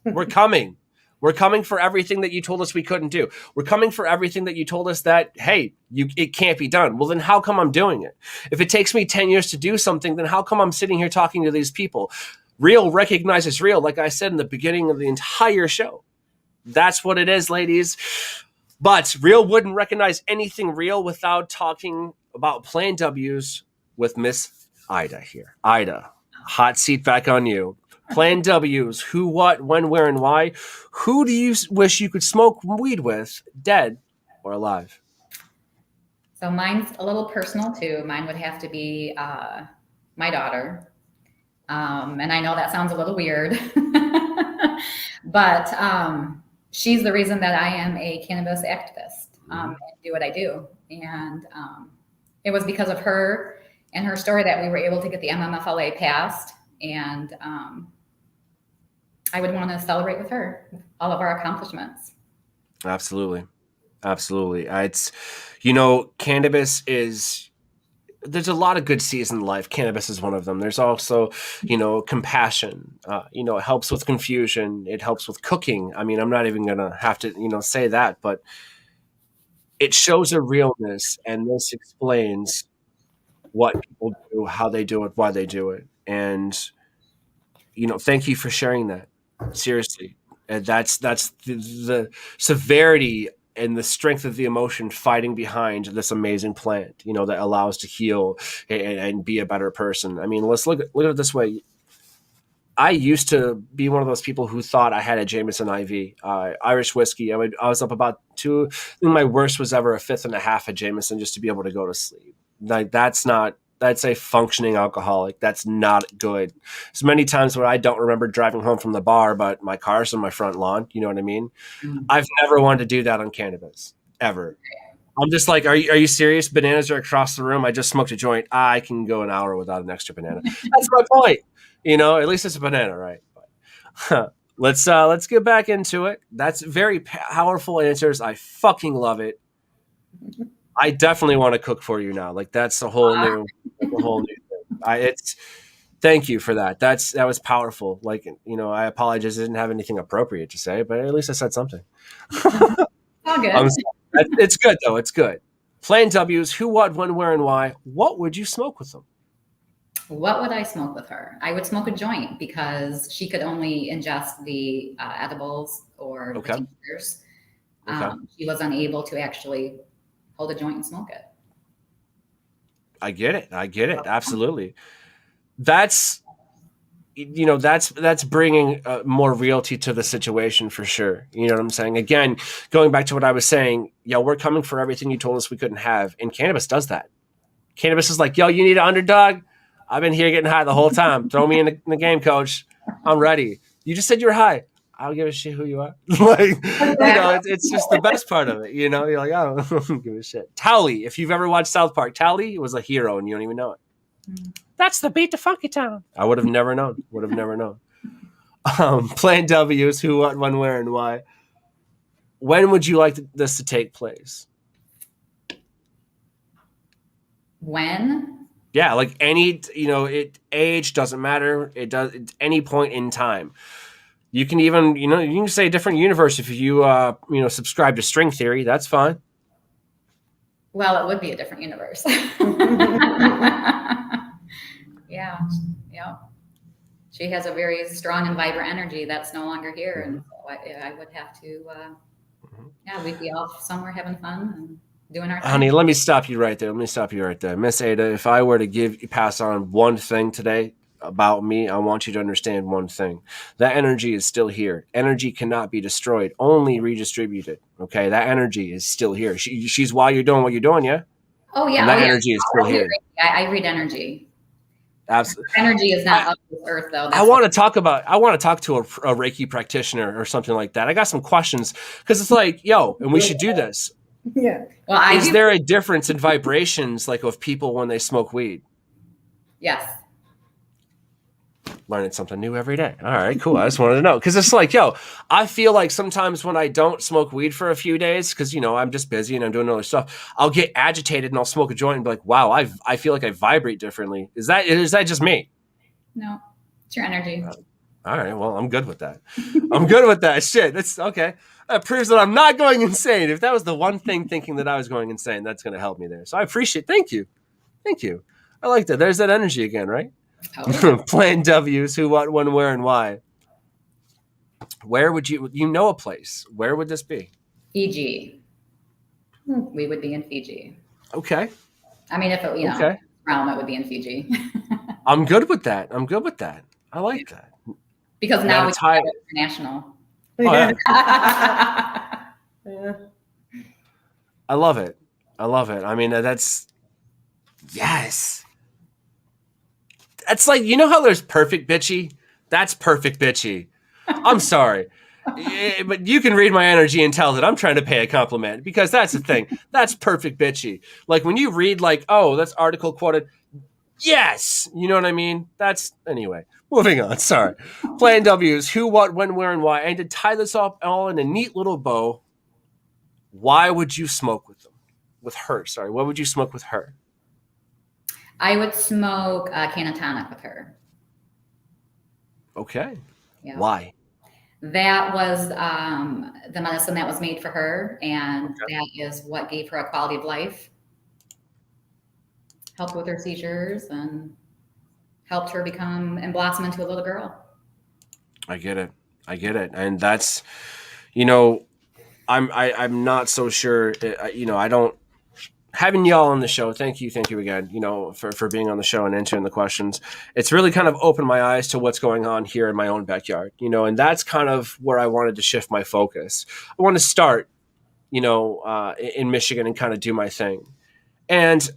We're coming. We're coming for everything that you told us we couldn't do. We're coming for everything that you told us that, hey, it can't be done. Well, then how come I'm doing it? If it takes me 10 years to do something, then how come I'm sitting here talking to these people? Real recognizes real, like I said in the beginning of the entire show. That's what it is, ladies. But real wouldn't recognize anything real without talking about plain W's with Miss Ida here. Ida, hot seat back on you. Plan W's, who, what, when, where, and why. Who do you wish you could smoke weed with, dead or alive? So mine's a little personal too. Mine would have to be my daughter. And I know that sounds a little weird, but she's the reason that I am a cannabis activist and do what I do. And it was because of her and her story that we were able to get the MMFLA passed. And I would want to celebrate with her all of our accomplishments. Absolutely. Absolutely. It's, you know, cannabis is, there's a lot of good seeds in life. Cannabis is one of them. There's also, you know, compassion. You know, it helps with confusion. It helps with cooking. I mean, I'm not even going to have to, you know, say that, but it shows a realness, and this explains what people do, how they do it, why they do it. And, you know, thank you for sharing that. Seriously. And that's the severity and the strength of the emotion fighting behind this amazing plant, you know, that allows to heal and be a better person. I mean, let's look at it this way. I used to be one of those people who thought I had a Jameson IV, Irish whiskey. I was up about I think my worst was ever a fifth and a half of Jameson just to be able to go to sleep. Like, that's a functioning alcoholic. That's not good. There's many times where I don't remember driving home from the bar, but my car's on my front lawn. You know what I mean? Mm-hmm. I've never wanted to do that on cannabis, ever. I'm just like, are you serious? Bananas are across the room. I just smoked a joint. I can go an hour without an extra banana. That's my point. You know, at least it's a banana, right? But, let's get back into it. That's very powerful answers. I fucking love it. I definitely want to cook for you now. Like that's a whole new thing. Thank you for that. That was powerful. Like, I apologize. I didn't have anything appropriate to say, but at least I said something. All good. It's good though. It's good. Plan W's, who, what, when, where, and why. What would you smoke with them? What would I smoke with her? I would smoke a joint because she could only ingest the edibles or the tinctures. She was unable to actually hold a joint and smoke it. I get it. Absolutely. That's bringing more reality to the situation for sure. You know what I'm saying? Again, going back to what I was saying, we're coming for everything you told us we couldn't have. And cannabis does that. Cannabis is like, you need an underdog? I've been here getting high the whole time. Throw me in the game, coach. I'm ready. You just said you're high. I don't give a shit who you are. It's just the best part of it. You're like, I don't give a shit. Towley, if you've ever watched South Park, Towley was a hero and you don't even know it. That's the beat to Funky Town. I would have never known. Plan W's, who, what, when, where, and why. When would you like this to take place? When? Yeah, like any, age doesn't matter. It does at any point in time. You can even, you can say a different universe if you, subscribe to string theory. That's fine. Well, it would be a different universe. Yeah. She has a very strong and vibrant energy that's no longer here, and so I would have to. We'd be off somewhere having fun and doing our thing. Honey, let me stop you right there. Miss Ada, if I were to pass on one thing today about me, I want you to understand one thing. That energy is still here. Energy cannot be destroyed, only redistributed. Okay, that energy is still here. She's why you're doing what you're doing, yeah? Oh, yeah. And that energy is still here. I read energy. Absolutely. Energy is not of this earth, though. I want to talk to a Reiki practitioner or something like that. I got some questions because it's like, and we should do this. Yeah. Well, is there a difference in vibrations, like of people when they smoke weed? Yes. Learning something new every day. All right, cool. I just wanted to know because it's like, I feel like sometimes when I don't smoke weed for a few days, because I'm just busy and I'm doing other stuff, I'll get agitated and I'll smoke a joint and be like, wow, I feel like I vibrate differently. Is that just me? No, it's your energy. All right, well, I'm good with that. I'm good with that. Shit, that's okay. That proves that I'm not going insane. If that was the one thing thinking that I was going insane, that's going to help me there. So I appreciate. Thank you. I like that. There's that energy again, right? Oh. Plan W's, who, what, when, where, and why. Where would you a place? Where would this be? Fiji. We would be in Fiji. Okay. I mean, if it, realm, it would be in Fiji. I'm good with that. I like that. Because now we can go international. Oh, yeah. Yeah. I love it. I mean, that's yes. That's like, how there's perfect bitchy? That's perfect bitchy. I'm sorry. But you can read my energy and tell that I'm trying to pay a compliment because that's the thing. That's perfect bitchy. Like when you read like, oh, that's article quoted. Yes. You know what I mean? Anyway, moving on. Sorry. Plan W's, who, what, when, where, and why. And to tie this up all in a neat little bow, why would you smoke with her? Sorry. What would you smoke with her? I would smoke a can of tonic with her. Okay. Yeah. Why? That was the medicine that was made for her, and that is what gave her a quality of life. Helped with her seizures and helped her become and blossom into a little girl. I get it. And that's, I'm not so sure, I don't, having y'all on the show, thank you again, for being on the show and answering the questions. It's really kind of opened my eyes to what's going on here in my own backyard, and that's kind of where I wanted to shift my focus. I want to start, in Michigan and kind of do my thing. And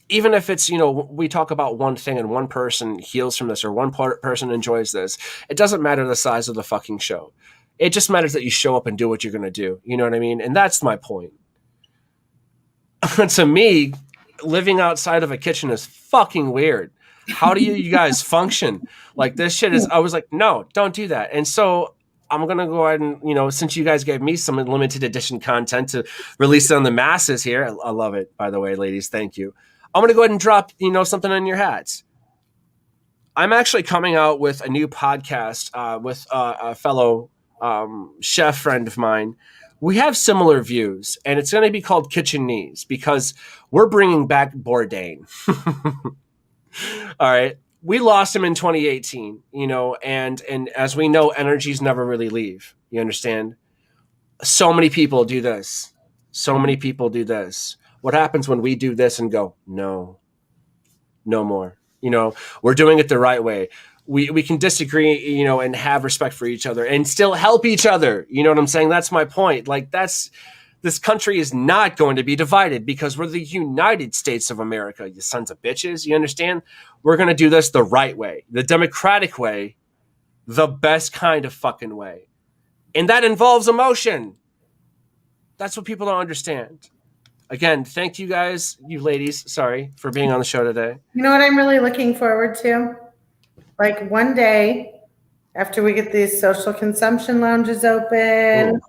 even if it's, we talk about one thing and one person heals from this or one person enjoys this, it doesn't matter the size of the fucking show. It just matters that you show up and do what you're going to do. You know what I mean? And that's my point. To me, living outside of a kitchen is fucking weird. How do you guys function? Like this shit is, I was like, no, don't do that. And so I'm going to go ahead and, since you guys gave me some limited edition content to release on the masses here. I love it, by the way, ladies. Thank you. I'm going to go ahead and drop, something in your hats. I'm actually coming out with a new podcast with a fellow chef friend of mine. We have similar views, and it's going to be called Kitchen Knees because we're bringing back Bourdain. All right. We lost him in 2018, and as we know, energies never really leave. You understand? So many people do this. So many people do this. What happens when we do this and go, no more? We're doing it the right way. We can disagree, and have respect for each other and still help each other. You know what I'm saying? That's my point. Like this country is not going to be divided because we're the United States of America, you sons of bitches. You understand? We're going to do this the right way, the democratic way, the best kind of fucking way. And that involves emotion. That's what people don't understand. Again, thank you guys, you ladies, sorry, for being on the show today. You know what I'm really looking forward to? Like one day, after we get these social consumption lounges open,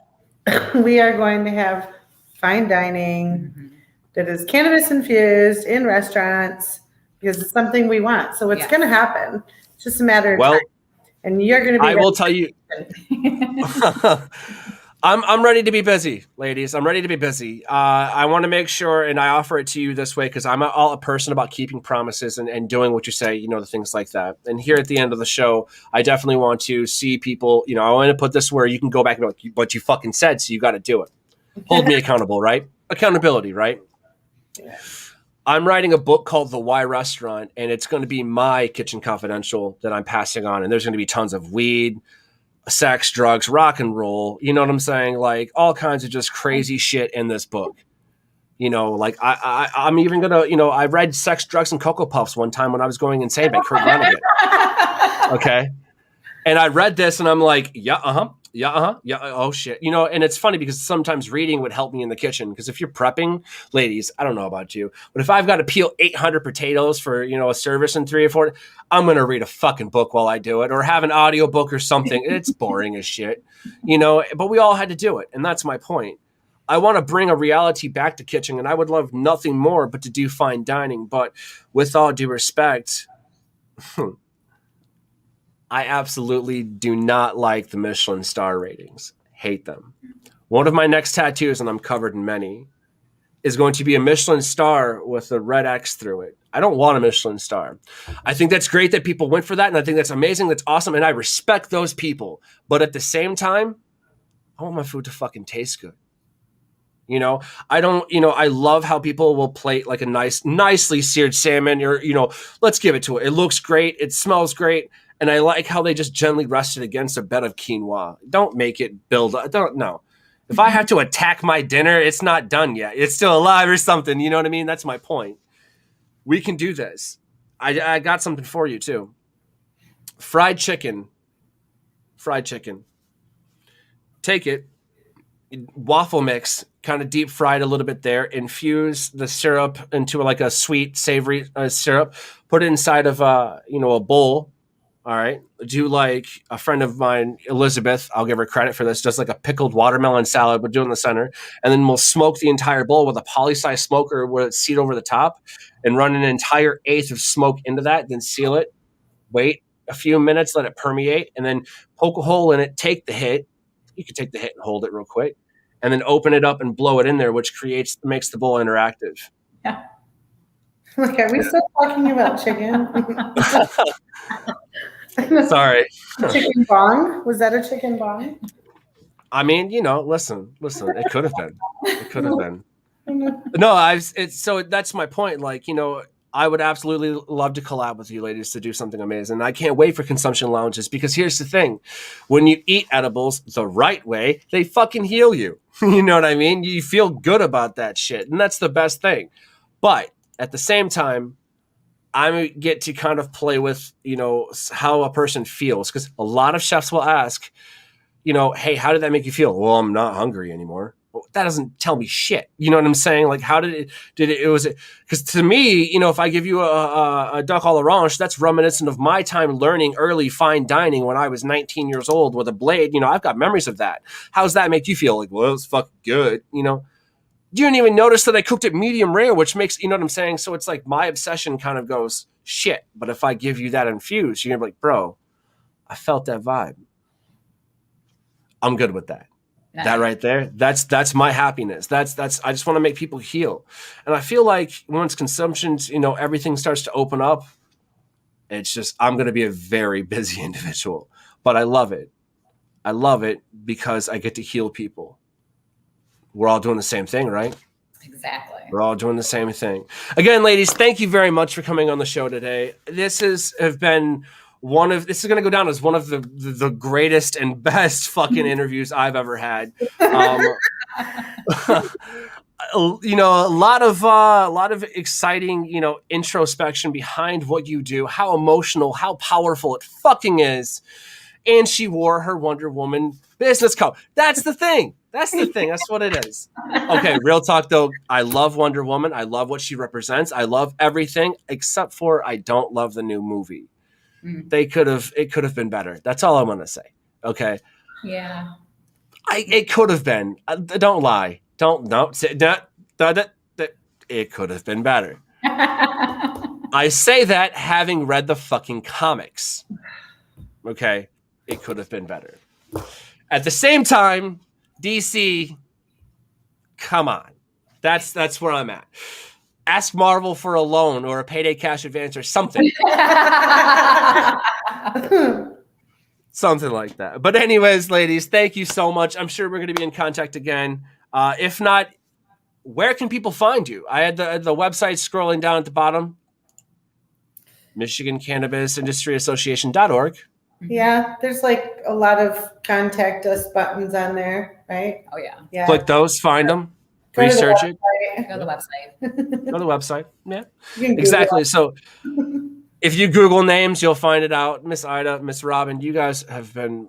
we are going to have fine dining that is cannabis infused in restaurants because it's something we want. So it's going to happen. It's just a matter of time. And you're going to be I will tell you. I'm ready to be busy, ladies. I'm ready to be busy. I want to make sure, and I offer it to you this way because I'm a person about keeping promises and doing what you say, the things like that. And here at the end of the show, I definitely want to see people, I want to put this where you can go back and be like, what you fucking said, so you got to do it. Hold me accountable, right? Accountability, right? Yeah. I'm writing a book called The Why Restaurant, and it's going to be my kitchen confidential that I'm passing on. And there's going to be tons of weed, sex, drugs, rock and roll, you know what I'm saying? Like all kinds of just crazy shit in this book. Like I'm even gonna, I read Sex, Drugs, and Cocoa Puffs one time when I was going insane by Kurt Vonnegut. Okay. And I read this and I'm like, yeah, oh shit. And it's funny because sometimes reading would help me in the kitchen. Because if you're prepping, ladies, I don't know about you, but if I've got to peel 800 potatoes for, a service in 3 or 4, I'm going to read a fucking book while I do it or have an audio book or something. It's boring as shit, but we all had to do it. And that's my point. I want to bring a reality back to kitchen, and I would love nothing more but to do fine dining. But with all due respect, I absolutely do not like the Michelin star ratings. Hate them. One of my next tattoos, and I'm covered in many, is going to be a Michelin star with a red X through it. I don't want a Michelin star. I think that's great that people went for that, and I think that's amazing. That's awesome, and I respect those people. But at the same time, I want my food to fucking taste good. I don't, I love how people will plate like a nicely seared salmon or, let's give it to it. It looks great. It smells great. And I like how they just gently rest it against a bed of quinoa. Don't make it build up. Don't know. If I have to attack my dinner, it's not done yet. It's still alive or something. You know what I mean? That's my point. We can do this. I got something for you too. Fried chicken. Take it. Waffle mix, kind of deep fried a little bit there. Infuse the syrup into like a sweet, savory syrup. Put it inside of a bowl. All right. Do like a friend of mine, Elizabeth, I'll give her credit for this, just like a pickled watermelon salad, but do it in the center. And then we'll smoke the entire bowl with a poly-size smoker with a seat over the top and run an entire eighth of smoke into that, then seal it, wait a few minutes, let it permeate, and then poke a hole in it, take the hit. You can take the hit and hold it real quick, and then open it up and blow it in there, which makes the bowl interactive. Yeah. Like, are we still talking about chicken? Sorry. Chicken bong? Was that a chicken bong? I mean, listen. It could have been. No, so that's my point. Like, I would absolutely love to collab with you ladies to do something amazing. I can't wait for consumption lounges because here's the thing. When you eat edibles the right way, they fucking heal you. You know what I mean? You feel good about that shit. And that's the best thing. But at the same time, I get to kind of play with, how a person feels. Because a lot of chefs will ask, hey, how did that make you feel? Well, I'm not hungry anymore. that doesn't tell me shit. You know what I'm saying? Like, how did it was, because to me, you know, if I give you a duck à l'orange, that's reminiscent of my time learning early fine dining when I was 19 years old with a blade. You know, I've got memories of that. How does that make you feel? Like, well, it's fucking good. You know, you didn't even notice that I cooked it medium rare, which makes, you know what I'm saying? So it's like my obsession kind of goes, shit. But if I give you that infused, you're gonna be like, bro, I felt that vibe. I'm good with that. Nice. That right there, that's my happiness. That's I just want to make people heal. And I feel like once consumption's, you know, everything starts to open up, it's just, I'm going to be a very busy individual, but I love it. I love it because I get to heal people. We're all doing the same thing, right? Exactly. We're all doing the same thing. Again, ladies, thank you very much for coming on the show today. This is going to go down as one of the greatest and best fucking interviews I've ever had. You know, a lot of exciting, you know, introspection behind what you do, how emotional, how powerful it fucking is. And she wore her Wonder Woman business coat. That's the thing. That's what it is. Okay, real talk though. I love Wonder Woman. I love what she represents. I love everything except for I don't love the new movie. It could have been better. That's all I'm going to say. Okay. Yeah. It could have been. Don't lie. It could have been better. I say that having read the fucking comics. Okay. It could have been better. At the same time, DC, come on. That's where I'm at. Ask Marvel for a loan or a payday cash advance or something. Something like that. But anyways, ladies, thank you so much. I'm sure we're going to be in contact again. If not, where can people find you? I had the website scrolling down at the bottom. Michigan Cannabis Industry Association.org. Yeah, there's like a lot of contact us buttons on there, right? Oh, yeah. Yeah. Click those, find them, research it. Go to the website. Go to the website. Yeah, exactly. So if you Google names, you'll find it out. Miss Ida, Miss Robin, you guys have been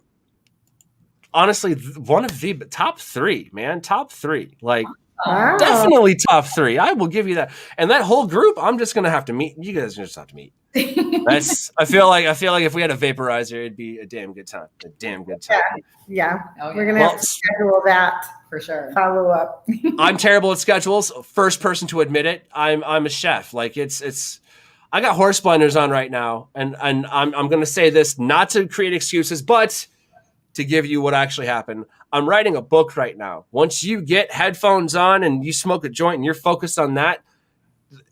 honestly one of the top three, man. Top three. Like, wow. Definitely top three. I will give you that. And that whole group, I'm just going to have to meet. You guys just have to meet. I feel like if we had a vaporizer, it'd be a damn good time. A damn good time. Yeah. Oh, yeah. We're gonna have to schedule that for sure. Follow up. I'm terrible at schedules. First person to admit it. I'm a chef. Like it's. I got horse blinders on right now, and I'm gonna say this not to create excuses, but to give you what actually happened. I'm writing a book right now. Once you get headphones on and you smoke a joint and you're focused on that,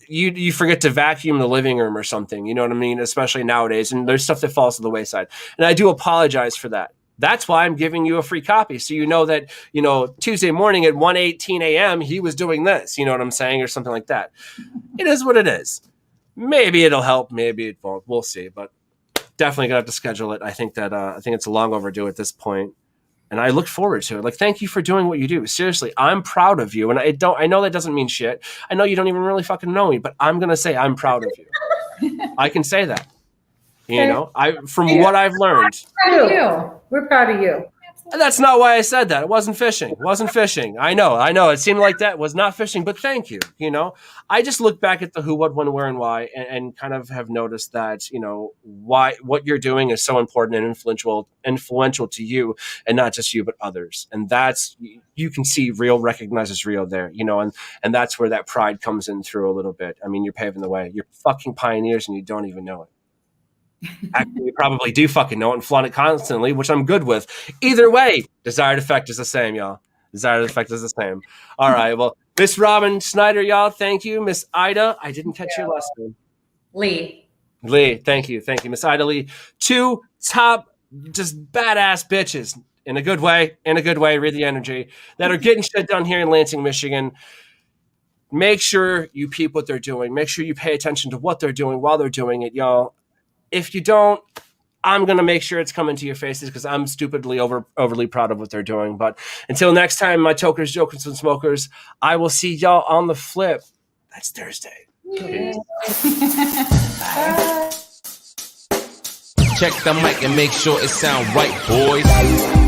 you forget to vacuum the living room or something. You know what I mean? Especially nowadays. And there's stuff that falls to the wayside. And I do apologize for that. That's why I'm giving you a free copy. So you know that, you know, Tuesday morning at 1:18 a.m., he was doing this. You know what I'm saying? Or something like that. It is what it is. Maybe it'll help. Maybe it won't. We'll see. But definitely going to have to schedule it. I think it's long overdue at this point. And I look forward to it. Like, thank you for doing what you do. Seriously, I'm proud of you. And I know that doesn't mean shit. I know you don't even really fucking know me, but I'm going to say I'm proud of you. I can say that. You know, from what I've learned. We're proud of you. And that's not why I said that. It wasn't fishing. I know. It seemed like that was not fishing, but thank you. You know, I just look back at the who, what, when, where, and why, and kind of have noticed that, you know, why what you're doing is so important and influential to you, and not just you, but others. And that's, you can see real recognizes real there, you know, and that's where that pride comes in through a little bit. I mean, you're paving the way. You're fucking pioneers and you don't even know it. Actually, you probably do fucking know it and flaunt it constantly, which I'm good with. Either way, desired effect is the same, y'all. Desired effect is the same. All right. Well, Miss Robin Schneider, y'all, thank you. Miss Ida, I didn't catch your last name. Lee, thank you. Miss Ida Lee. Two top, just badass bitches in a good way, read the energy, that are getting shit done here in Lansing, Michigan. Make sure you peep what they're doing. Make sure you pay attention to what they're doing while they're doing it, y'all. If you don't, I'm going to make sure it's coming to your faces because I'm stupidly overly proud of what they're doing. But until next time, my tokers, jokers, and smokers, I will see y'all on the flip. That's Thursday. Check the mic and make sure it sound right, boys.